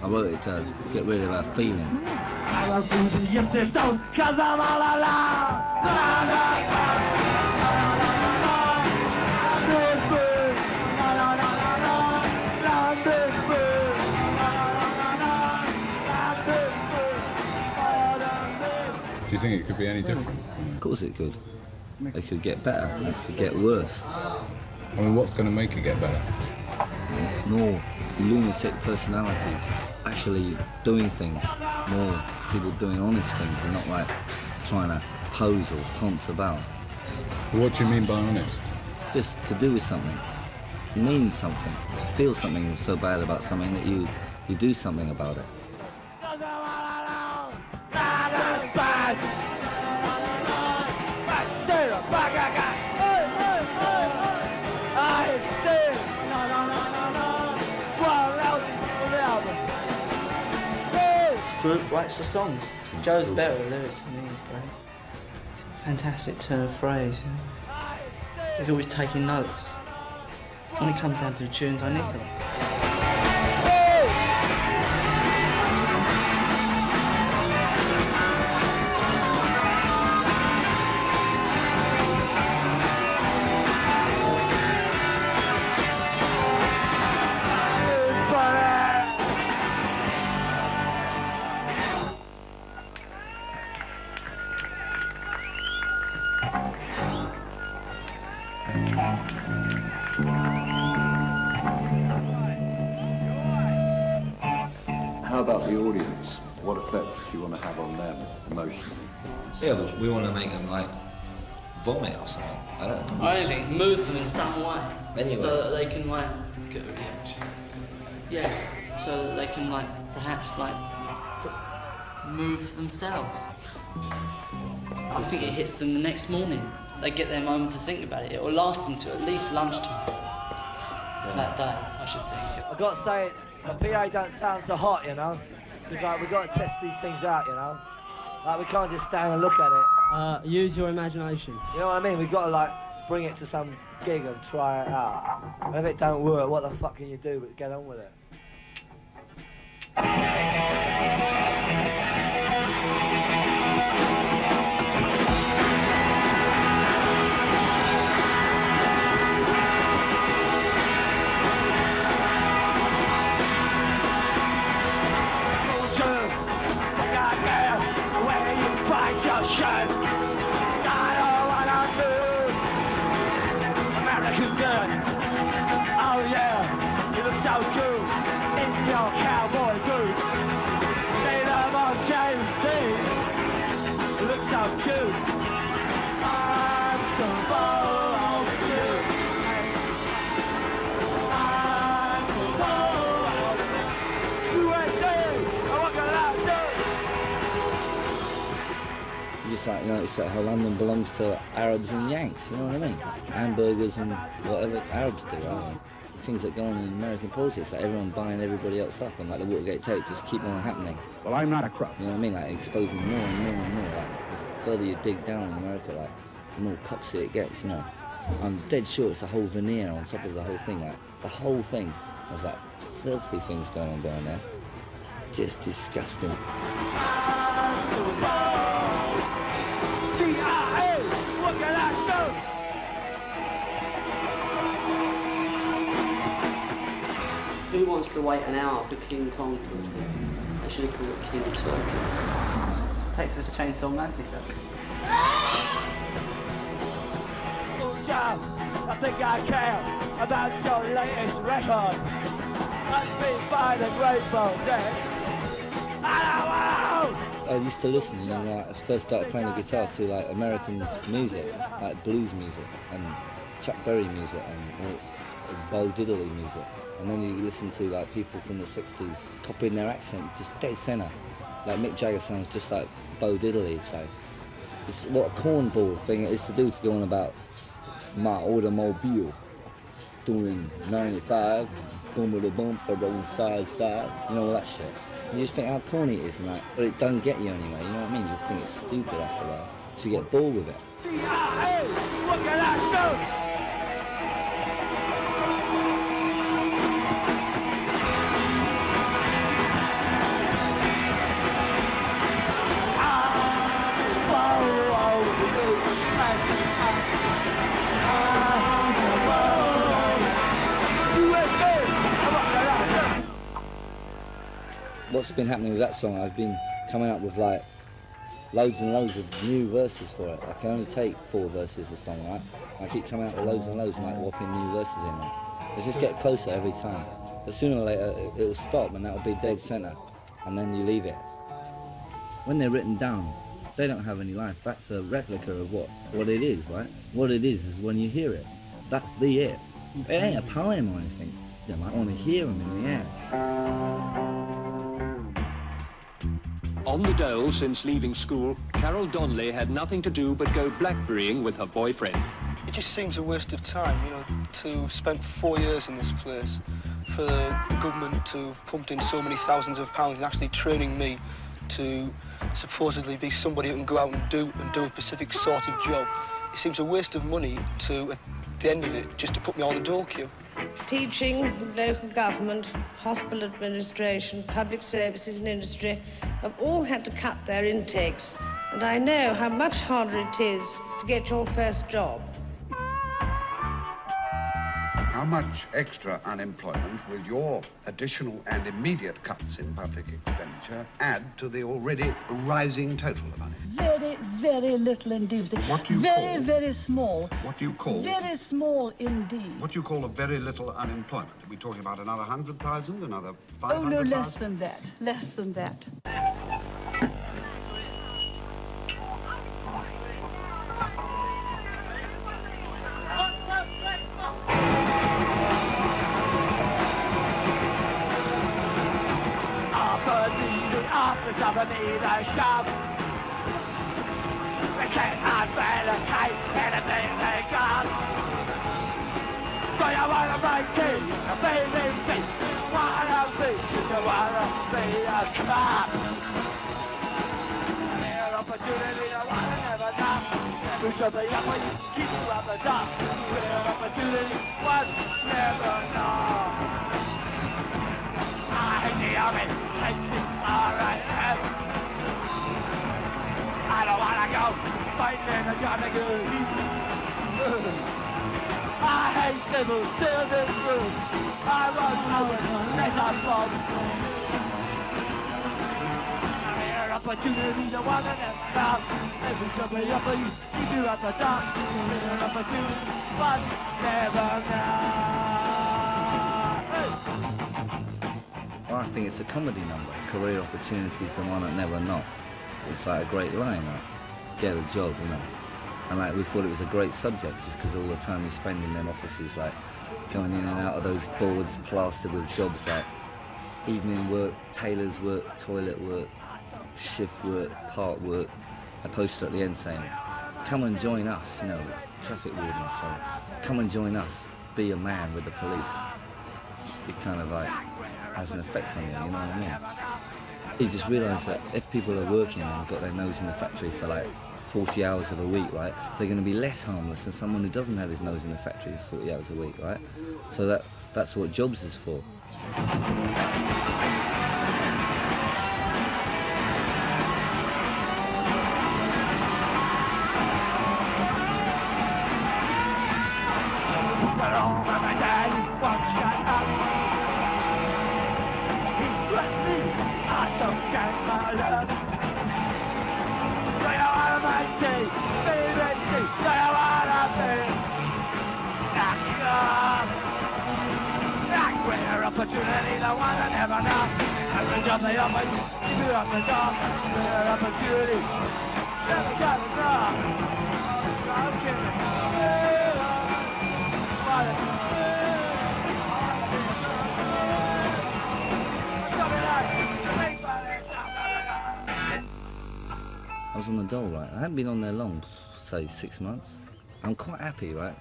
[SPEAKER 9] I wrote it to get rid of that feeling.
[SPEAKER 24] I love the empty stone, 'cause I'm all alone.
[SPEAKER 5] Do you think it could be any different?
[SPEAKER 9] Of course it could. It could get better, it could get worse.
[SPEAKER 5] I mean, what's going to make it get better?
[SPEAKER 9] More lunatic personalities actually doing things, more people doing honest things and not like trying to pose or ponce about.
[SPEAKER 5] What do you mean by honest?
[SPEAKER 9] Just to do with something, mean something, to feel something so bad about something that you do something about it.
[SPEAKER 10] Group writes the songs. Joe's better at lyrics than me, he's great. Fantastic turn of phrase, you know. He's always taking notes. When it comes down to the tunes, I nick them.
[SPEAKER 2] How about the audience? What effect do you want to have on them emotionally?
[SPEAKER 9] Yeah, but we want to make them like vomit or something. I don't know.
[SPEAKER 10] I think move them in some way.
[SPEAKER 9] Anyway.
[SPEAKER 10] So that they can like get a reaction. Yeah. So that they can like perhaps like move themselves. I think it hits them the next morning. They get their moment to think about it. It will last them to at least lunchtime that day, I should think.
[SPEAKER 24] I've got to say, the PA don't sound so hot, you know. Because like, we've got to test these things out, you know. Like, we can't just stand and look at it.
[SPEAKER 7] Use your imagination.
[SPEAKER 24] You know what I mean? We've got to like bring it to some gig and try it out. And if it don't work, what the fuck can you do but get on with it? Shirt. I don't wanna do American girl. Oh yeah, you look so cool in your cowboy boots. See them on JC. You look so cute. I'm so bold of you. I'm so bold. USA, what can I do?
[SPEAKER 9] Just like, you know, it's like how London belongs to Arabs and Yanks, you know what I mean? Hamburgers and whatever Arabs do, I don't know. Things that go on in American politics, like everyone buying everybody else up and like the Watergate tape just keep on happening.
[SPEAKER 8] Well, I'm not a crook.
[SPEAKER 9] You know what I mean? Like exposing more and more and more. Like the further you dig down in America, like the more poxy it gets, you know. I'm dead sure it's a whole veneer on top of the whole thing, like the whole thing There's like filthy things going on down there. Just disgusting.
[SPEAKER 10] Who wants to wait an hour for King Kong to appear? They should have called it King Turkey. Texas Chainsaw Massacre.
[SPEAKER 24] I think I care about your latest record. Must be by the Grateful Dead.
[SPEAKER 9] I used to listen, you know, when I first started playing the guitar to like American music, like blues music and Chuck Berry music and Bo Diddley music. And then you listen to like people from the 60s copying their accent, just dead centre. Like Mick Jagger sounds just like Bo Diddley, so it's what a cornball thing it is to do, to go on about my automobile doing 95, boom with a bumper on side, you know, all that shit. You just think how corny it is, and like, but it don't get you anyway, you know what I mean? You just think it's stupid after a while, so you get bored with it. What's been happening with that song, I've been coming up with like loads and loads of new verses for it. I can only take 4 verses a song, right? I keep coming up with loads and loads and like whopping new verses in there. They just get closer every time. But sooner or later it'll stop and that'll be dead centre, and then you leave it. When they're written down, they don't have any life. That's a replica of what it is, right? What it is when you hear it. That's the it. It ain't a poem or anything. You might want to hear them in the air.
[SPEAKER 8] On the dole since leaving school, Carol Donnelly had nothing to do but go blackberrying with her boyfriend.
[SPEAKER 11] It just seems a waste of time, you know, to have spent 4 years in this place, for the government to have pumped in so many thousands of pounds and actually training me to supposedly be somebody who can go out and do a specific sort of job. It seems a waste of money to, at the end of it, just to put me on the dole queue.
[SPEAKER 25] Teaching, local government, hospital administration, public services and industry have all had to cut their intakes, and I know how much harder it is to get your first job.
[SPEAKER 12] How much extra unemployment will your additional and immediate cuts in public expenditure add to the already rising total of unemployment?
[SPEAKER 13] Very, very little indeed.
[SPEAKER 12] What do you
[SPEAKER 13] very,
[SPEAKER 12] call?
[SPEAKER 13] Very small.
[SPEAKER 12] What do you call?
[SPEAKER 13] Very small indeed.
[SPEAKER 12] What do you call a very little unemployment? Are we talking about another 100,000, another 500,000?
[SPEAKER 13] Oh, no, less than that. Less than that.
[SPEAKER 24] Office of a leadership. They can't unvalidate anything they got. Do you wanna break tea? A BBC? Wanna be? You wanna be a cop? Fair opportunity, you wanna never stop. We should be up when you keep you at the top. Fair opportunity, one never know. I hate the army. Alright, I don't wanna go fighting the Jonathan. I hate civil, still this room. I was going let us fall. Fair opportunity, the one that never stops. Every somebody up you, keep you at the top. Fair opportunity, but never now.
[SPEAKER 9] I think it's a comedy number. Career opportunities and one that never not. It's like a great line, right? Get a job, you know. And like we thought it was a great subject just because all the time you spend in them offices, like going in and out of those boards plastered with jobs like evening work, tailor's work, toilet work, shift work, part work. A poster at the end saying, come and join us, you know, traffic wardens, so come and join us, be a man with the police. It kind of like has an effect on you, you know what I mean? You just realise that if people are working and got their nose in the factory for like 40 hours of a week, right, they're going to be less harmless than someone who doesn't have his nose in the factory for 40 hours a week, right? So that's what jobs is for.
[SPEAKER 24] Opportunity, the one that never know. Every job they offer you, you have the job. Their opportunity, never got a job. I'm kidding.
[SPEAKER 9] I was on the dole, right? I hadn't been on there long, say 6 months. I'm quite happy, right?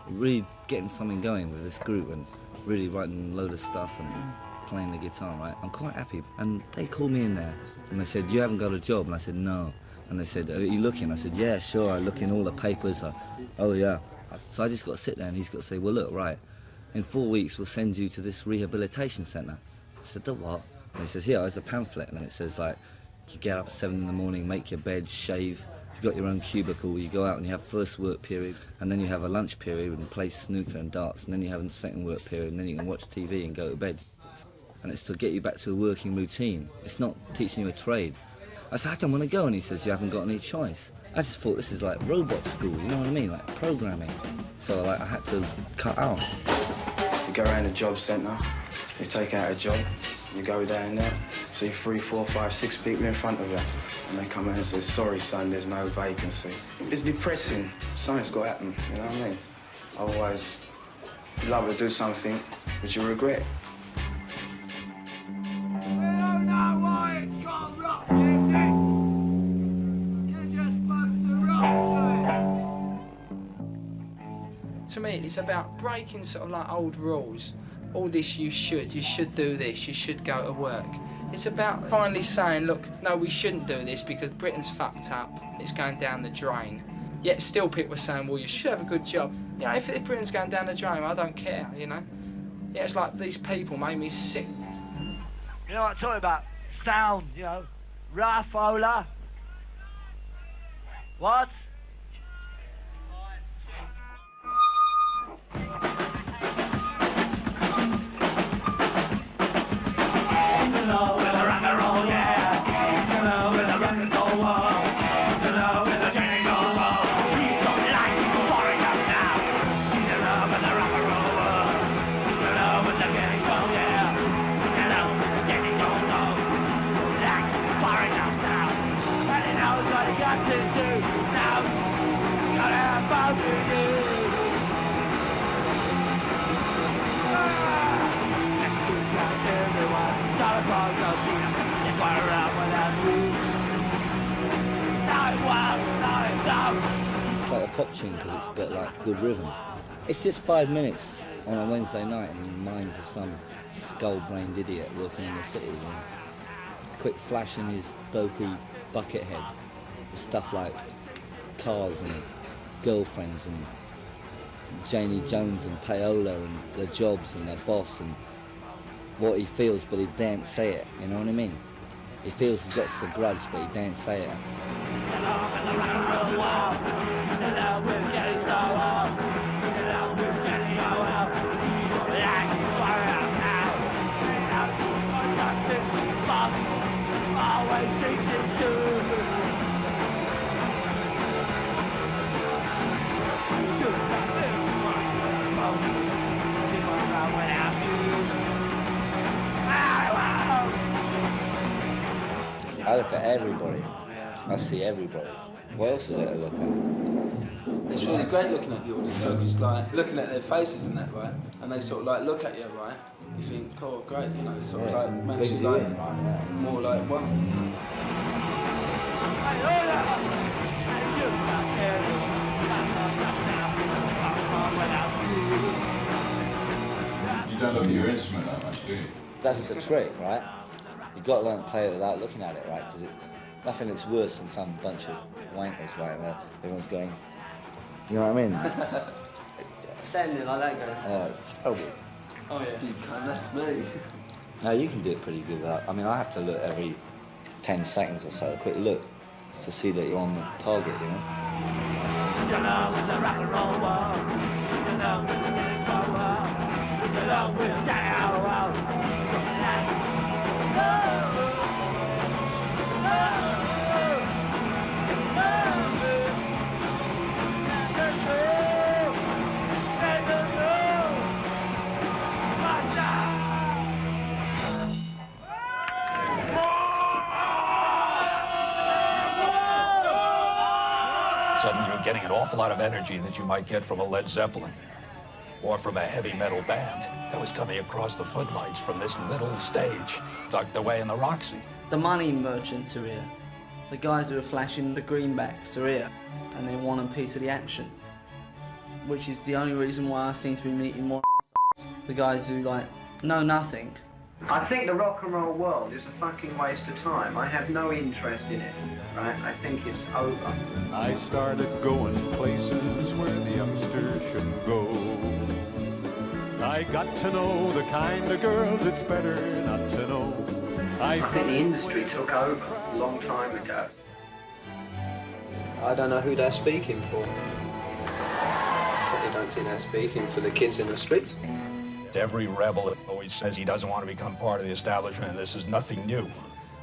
[SPEAKER 9] Really getting something going with this group and really writing a load of stuff and playing the guitar, right? I'm quite happy. And they called me in there and they said, you haven't got a job? And I said, no. And they said, are you looking? I said, yeah, sure, I look in all the papers. Oh, yeah. So I just got to sit there and he's got to say, well, look, right, in 4 weeks we'll send you to this rehabilitation centre. I said, the what? And he says, here, there's a pamphlet. And it says, like, you get up at 7 in the morning, make your bed, shave, you've got your own cubicle, you go out and you have first work period, and then you have a lunch period and play snooker and darts, and then you have a second work period, and then you can watch TV and go to bed. And it's to get you back to a working routine. It's not teaching you a trade. I said, I don't want to go, and he says, you haven't got any choice. I just thought this is like robot school, you know what I mean, like programming. So like, I had to cut out.
[SPEAKER 14] You go around the job centre, you take out a job, you go down there, see 3, 4, 5, 6 people in front of you, and they come in and say, sorry son, there's no vacancy. It's depressing. Something's got to happen, you know what I mean? Otherwise, you'd love to do something which you regret.
[SPEAKER 16] To me, it's about breaking sort of like old rules. All this you should do this, you should go to work. It's about finally saying, look, no, we shouldn't do this because Britain's fucked up, it's going down the drain. Yet still people are saying, well, you should have a good job. You know, if Britain's going down the drain, I don't care, you know? Yeah, it's like these people made me sick.
[SPEAKER 24] You know what I'm talking about? Sound, you know? Raffola. What? Hello, with a rock and roll, yeah. Hello, with a rock and roll wall. Hello, with a chainsaw wall. He's got light pouring up now. Hello, with a rock and roll wall. Hello, with the chainsaw, yeah. Hello, chainsaw wall. Light pouring up now. And he knows what he got to do now. Gotta have fun to do.
[SPEAKER 9] It's like a pop tune because it's got like good rhythm. It's just 5 minutes on a Wednesday night and your mind's of some skull-brained idiot working in the city. You know? A quick flash in his dopey bucket head. Stuff like cars and girlfriends and Janie Jones and Paola and their jobs and their boss and what he feels, but he daren't say it, you know what I mean? He feels he's got a grudge, but he daren't say it. I look at everybody. I see everybody. What else is there to look at?
[SPEAKER 20] It's really great looking at the audience, because like looking at their faces and that, right? And they sort of like look at you, right? You think, oh, great, you know, it sort of like makes you like more like one.
[SPEAKER 5] You don't look at your instrument that much, do you?
[SPEAKER 9] That's the trick, right? You've got to learn to play it without looking at it, right? Because Nothing looks worse than some bunch of wankers, right, where everyone's going, you know what I mean?
[SPEAKER 10] Standing like that, going.
[SPEAKER 9] Yeah, it's terrible.
[SPEAKER 10] Oh, yeah.
[SPEAKER 20] You can't, that's me.
[SPEAKER 9] No, you can do it pretty good without, I mean, I have to look every 10 seconds or so, a quick look, to see that you're on the target, you know?
[SPEAKER 24] You know, with the rock and roll world. You know, with the baseball world. You know, with the down world.
[SPEAKER 3] Suddenly you're getting an awful lot of energy that you might get from a Led Zeppelin or from a heavy metal band that was coming across the footlights from this little stage tucked away in the Roxy.
[SPEAKER 10] The money merchants are here. The guys who are flashing the greenbacks are here, and they want a piece of the action. Which is the only reason why I seem to be meeting more the guys who, like, know nothing.
[SPEAKER 4] I think the rock and roll world is a fucking waste of time. I have no interest in it, right? I think it's over.
[SPEAKER 5] I started going places where the youngsters shouldn't go. I got to know the kind of girls it's better not to know.
[SPEAKER 4] I think the industry took over a long time ago. I don't know who they're speaking for. I certainly don't think they're speaking for the kids in the streets.
[SPEAKER 3] Every rebel always says he doesn't want to become part of the establishment, and this is nothing new.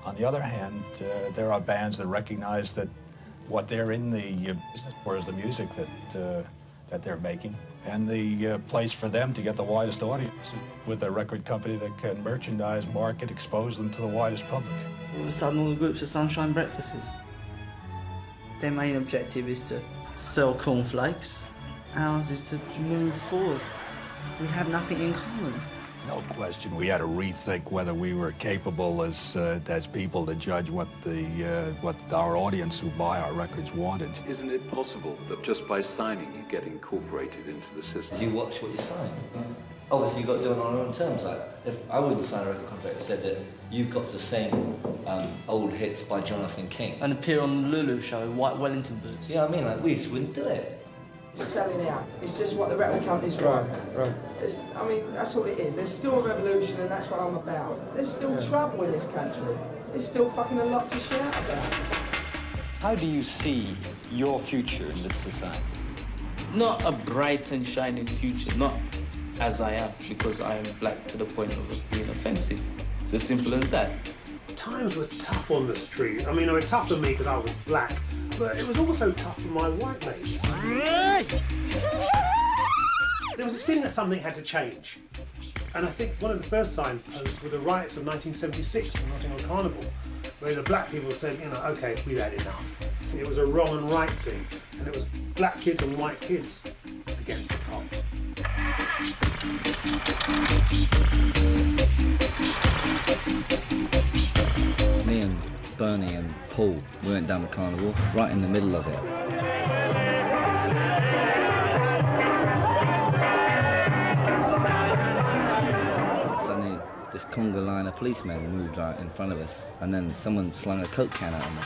[SPEAKER 3] On the other hand, there are bands that recognize that what they're in the business for is the music that they're making, and the place for them to get the widest audience with a record company that can merchandise, market, expose them to the widest public.
[SPEAKER 10] All of a sudden, all the groups are sunshine breakfasts. Their main objective is to sell cornflakes. Ours is to move forward. We have nothing in common.
[SPEAKER 3] No question. We had to rethink whether we were capable as people to judge what our audience who buy our records wanted.
[SPEAKER 2] Isn't it possible that just by signing you get incorporated into the system?
[SPEAKER 9] You watch what you sign. Obviously, you've got to do it on our own terms. Like, if I wouldn't sign a record contract that said that you've got to sing old hits by Jonathan King.
[SPEAKER 10] And appear on the Lulu show in white Wellington boots.
[SPEAKER 9] Yeah, I mean, like, we just wouldn't do it.
[SPEAKER 16] Selling out. It's just what the record companies want. Right. I mean, that's all it is. There's still a revolution, and that's what I'm about. There's still trouble in this country. There's still fucking a lot to shout about.
[SPEAKER 6] How do you see your future in this society?
[SPEAKER 22] Not a bright and shining future, not as I am, because I am black to the point of being offensive. It's as simple as that.
[SPEAKER 1] Times were tough on the street. I mean, they were tough for me because I was black, but it was also tough for my white mates. There was this feeling that something had to change. And I think one of the first signposts were the riots of 1976 in Nottingham Carnival, where the black people said, you know, OK, we've had enough. It was a wrong and right thing, and it was black kids and white kids against the cops.
[SPEAKER 9] Me and Bernie and Paul, we went down the carnival, right in the middle of it. Suddenly, this conga line of policemen moved right in front of us, and then someone slung a Coke can at them,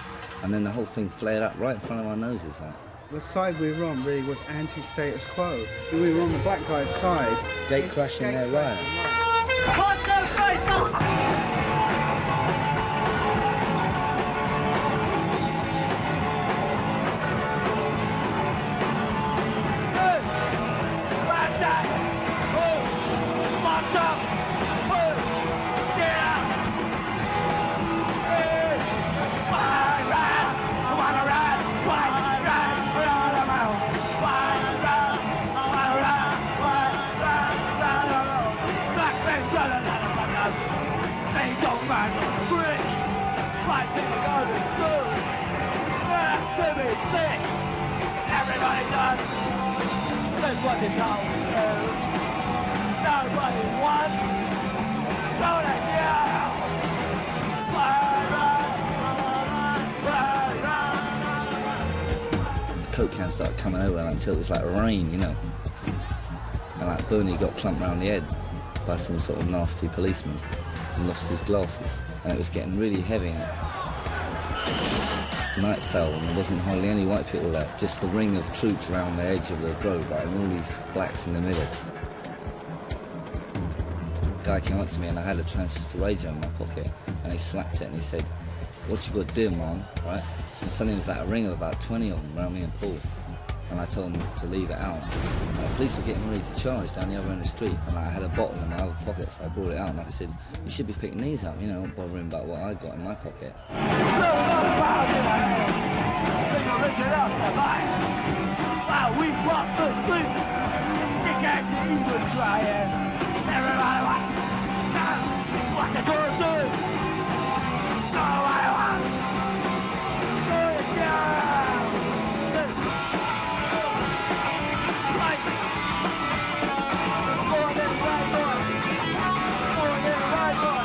[SPEAKER 9] and then the whole thing flared up right in front of our noses. Like.
[SPEAKER 23] The side we were on really was anti-status quo. We were on the black guy's side.
[SPEAKER 9] Gate crashing their riot.
[SPEAKER 24] Put their face up! Everybody does. That's what they call it. Nobody wants. Don't
[SPEAKER 9] The Coke cans started coming over until it was like rain, you know. And like Bernie got clumped round the head by some sort of nasty policeman and lost his glasses. And it was getting really heavy in it. night fell and there wasn't hardly any white people there, just the ring of troops around the edge of the grove, right, and all these blacks in the middle. The guy came up to me and I had a transistor radio in my pocket and he slapped it and he said, "What you got to do, man?" Right? And suddenly there was like a ring of about 20 of them around me and Paul. And I told him to leave it out. The police were getting ready to charge down the other end of the street, and I had a bottle in my other pocket, so I brought it out and I said, "You should be picking these up, you know, not bothering about what I got in my pocket."
[SPEAKER 24] We walk the street, kick out the evil trying. Everybody watch the door do it. Nobody wants do it down. Right. Go on there, right boy. Go on there, right boy.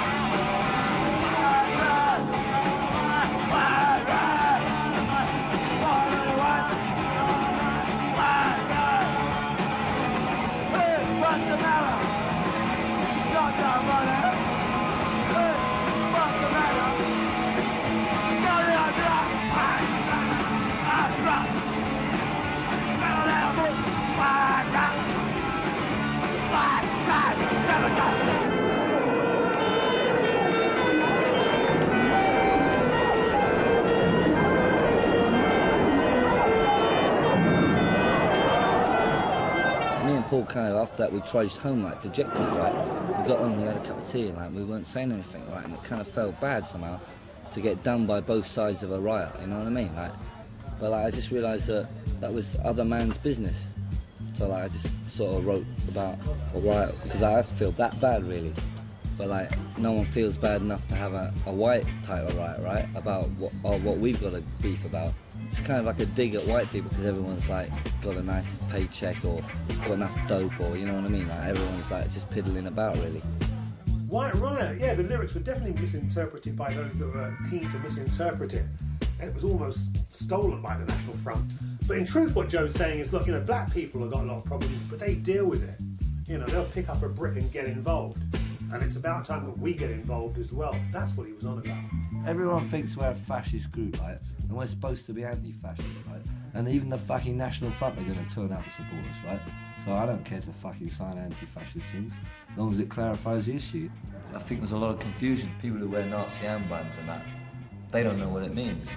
[SPEAKER 9] Paul kind of, after that, we trudged home like dejected, right? We got home, we had a cup of tea, and like we weren't saying anything, right? And it kind of felt bad somehow to get done by both sides of a riot, you know what I mean? Like, but like, I just realised that that was other man's business. So like, I just sort of wrote about a riot because I feel that bad really. But like, no one feels bad enough to have a white type of riot, right? About what we've got to beef about. It's kind of like a dig at white people because everyone's like got a nice paycheck or it's got enough dope or you know what I mean? Like everyone's like just piddling about really.
[SPEAKER 1] White Riot, yeah, the lyrics were definitely misinterpreted by those that were keen to misinterpret it. It was almost stolen by the National Front. But in truth, what Joe's saying is, look, you know, black people have got a lot of problems, but they deal with it. You know, they'll pick up a brick and get involved. And it's about time that we get involved as well. That's what he was on about.
[SPEAKER 9] Everyone thinks we're a fascist group, right? And we're supposed to be anti-fascist, right? And even the fucking National Front are going to turn out to support us, right? So I don't care to fucking sign anti-fascist things, as long as it clarifies the issue. I think there's a lot of confusion. People who wear Nazi armbands and that, they don't know what it means.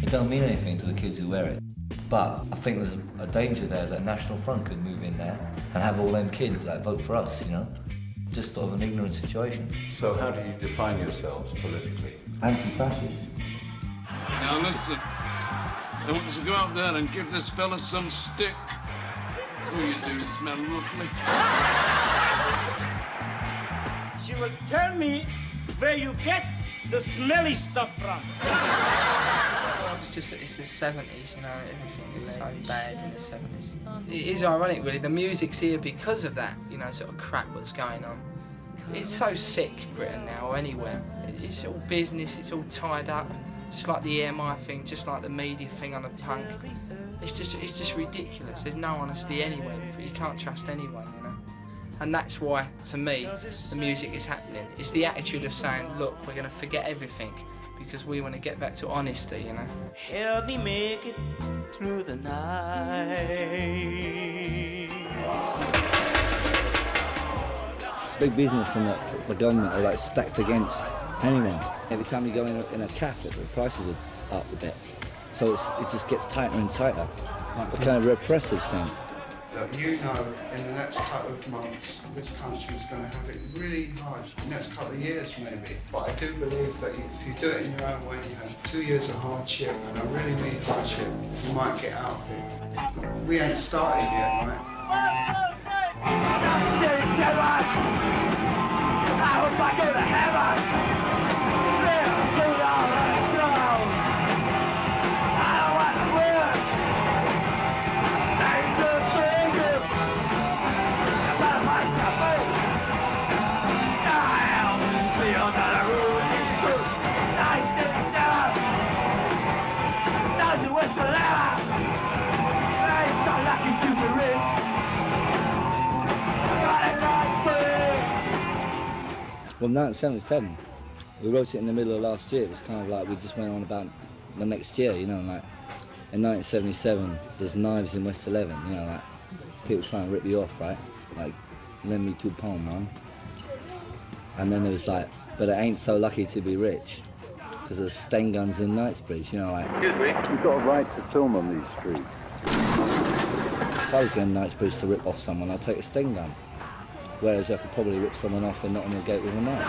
[SPEAKER 9] It don't mean anything to the kids who wear it. But I think there's a danger there that National Front could move in there and have all them kids like vote for us, you know? Just sort of an ignorant situation.
[SPEAKER 5] So how do you define yourselves politically?
[SPEAKER 9] Anti-fascist.
[SPEAKER 15] Now listen, I want you to go out there and give this fella some stick. Oh, you do smell lovely.
[SPEAKER 24] She will tell me where you get the smelly stuff from.
[SPEAKER 16] It's the 70s, you know, everything is so bad in the 70s. It is ironic, really, the music's here because of that, you know, sort of crap what's going on. It's so sick, Britain now, or anywhere. It's all business, it's all tied up, just like the EMI thing, just like the media thing on the punk. It's just ridiculous. There's no honesty anywhere. You can't trust anyone, you know. And that's why, to me, the music is happening. It's the attitude of saying, look, we're going to forget everything because we want to get back to honesty, you know.
[SPEAKER 24] Help me make it through the night.
[SPEAKER 9] Big business and the government are like stacked against anyone. Every time you go in a cafe, the prices are up a bit. So it just gets tighter and tighter. Like a kind of repressive sense.
[SPEAKER 12] You know, in the next couple of months, this country's going to have it really hard. The next couple of years, maybe. But I do believe that if you do it in your own way, you have 2 years of hardship, and I really mean hardship, you might get out of it. We ain't started yet, right?
[SPEAKER 24] I hope I go to heaven. I don't want to win. Thank you.
[SPEAKER 9] Well, 1977, We wrote it in the middle of last year. It was kind of like we just went on about the next year, you know, like in 1977, there's knives in West 11, you know, like people trying to rip you off, right? Like, lend me £2, man. And then there was like, but it ain't so lucky to be rich, because there's stain guns in Knightsbridge, you know, like.
[SPEAKER 7] Excuse me? You've got a right to film on these streets.
[SPEAKER 9] If I was going to Knightsbridge to rip off someone, I'd take a stain gun. Whereas I could probably rip someone off and not on your gate with a knife.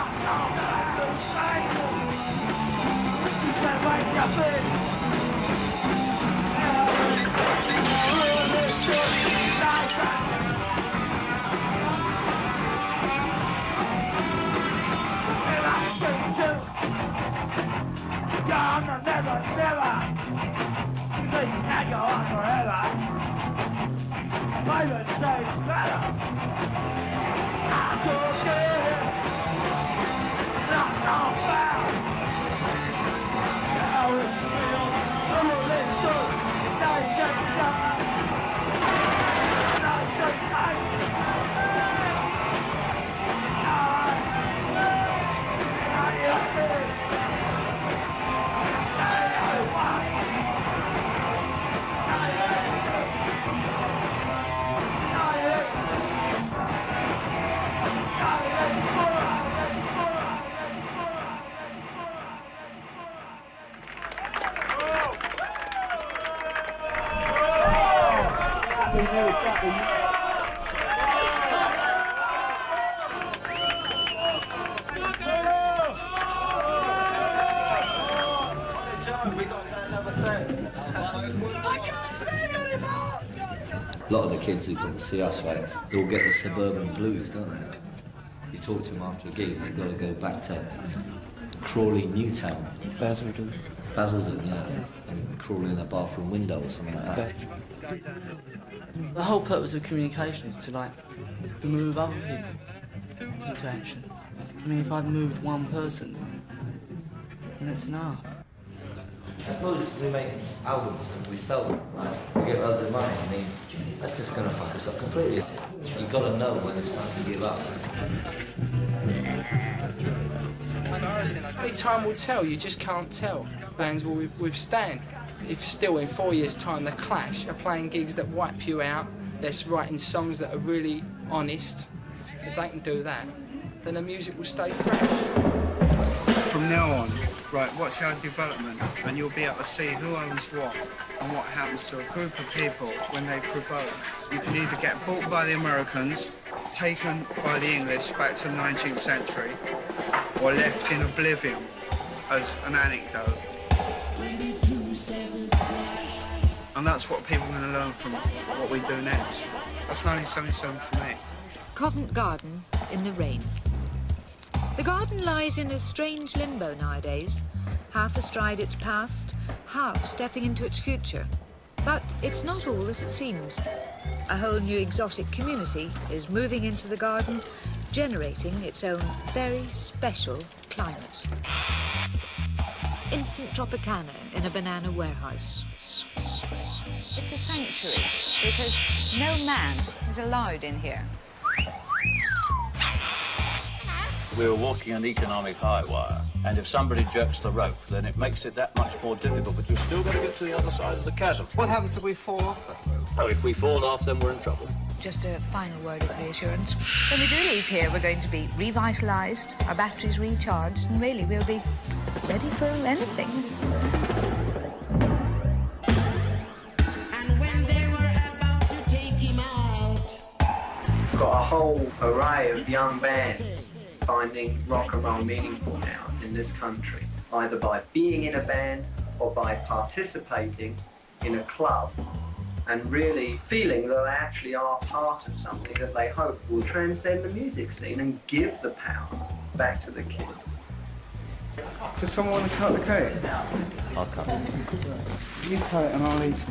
[SPEAKER 9] A lot of the kids who come to see us, right, they all get the suburban blues, don't they? You talk to them after a gig, they've got to go back to Crawley, Newtown.
[SPEAKER 11] Basildon.
[SPEAKER 9] Basildon, yeah. And crawl in a bathroom window or something like that.
[SPEAKER 10] The whole purpose of communication is to, like, move other people into action. I mean, if I've moved one person, then that's enough.
[SPEAKER 9] I suppose we make albums and we sell them, right? We get loads of money. I mean, that's just going to fuck us up completely. You've got to know when it's time to give up.
[SPEAKER 16] Only time will tell, you just can't tell. Bands will withstand. If still in 4 years' time the Clash are playing gigs that wipe you out, they're writing songs that are really honest, if they can do that, then the music will stay fresh.
[SPEAKER 23] From now on, right, watch our development and you'll be able to see who owns what and what happens to a group of people when they provoke. You can either get bought by the Americans, taken by the English back to the 19th century, or left in oblivion as an anecdote. And that's what people are going to learn from what we do next. That's 1977 for me.
[SPEAKER 17] Covent Garden in the rain. The garden lies in a strange limbo nowadays, half astride its past, half stepping into its future. But it's not all that it seems. A whole new exotic community is moving into the garden, generating its own very special climate. Instant Tropicana in a banana warehouse.
[SPEAKER 18] It's a sanctuary because no man is allowed in here.
[SPEAKER 19] We're walking an economic high wire, and if somebody jerks the rope, then it makes it that much more difficult, but you've still got to get to the other side of the chasm.
[SPEAKER 11] What happens if we fall off that rope?
[SPEAKER 19] Oh, if we fall off, then we're in trouble.
[SPEAKER 18] Just a final word of reassurance. When we do leave here, we're going to be revitalised, our batteries recharged, and really we'll be ready for anything.
[SPEAKER 4] And when they were about to take him out, got a whole array of young bands finding rock and roll meaningful now in this country, either by being in a band or by participating in a club and really feeling that they actually are part of something that they hope will transcend the music scene and give the power back to the kids.
[SPEAKER 23] Does someone want to cut the cake?
[SPEAKER 9] I'll cut it.
[SPEAKER 23] You cut it and I'll eat it.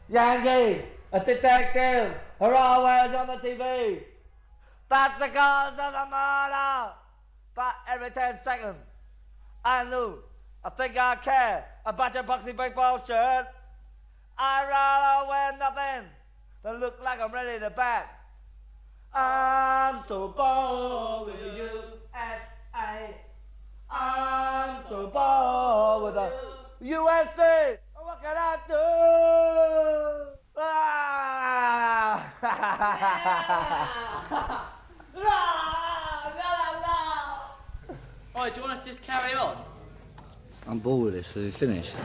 [SPEAKER 21] Yankee, a detective, are always on the TV. That's the cause of the murder. But every 10 seconds, I knew. I think I care about your boxy baseball shirt. I'd rather wear nothing than look like I'm ready to bat. I'm so bored with the USA. I'm so bored with the USA. What can I do?
[SPEAKER 10] Alright, do you want us to just carry on?
[SPEAKER 9] I'm bored with this, so we finished.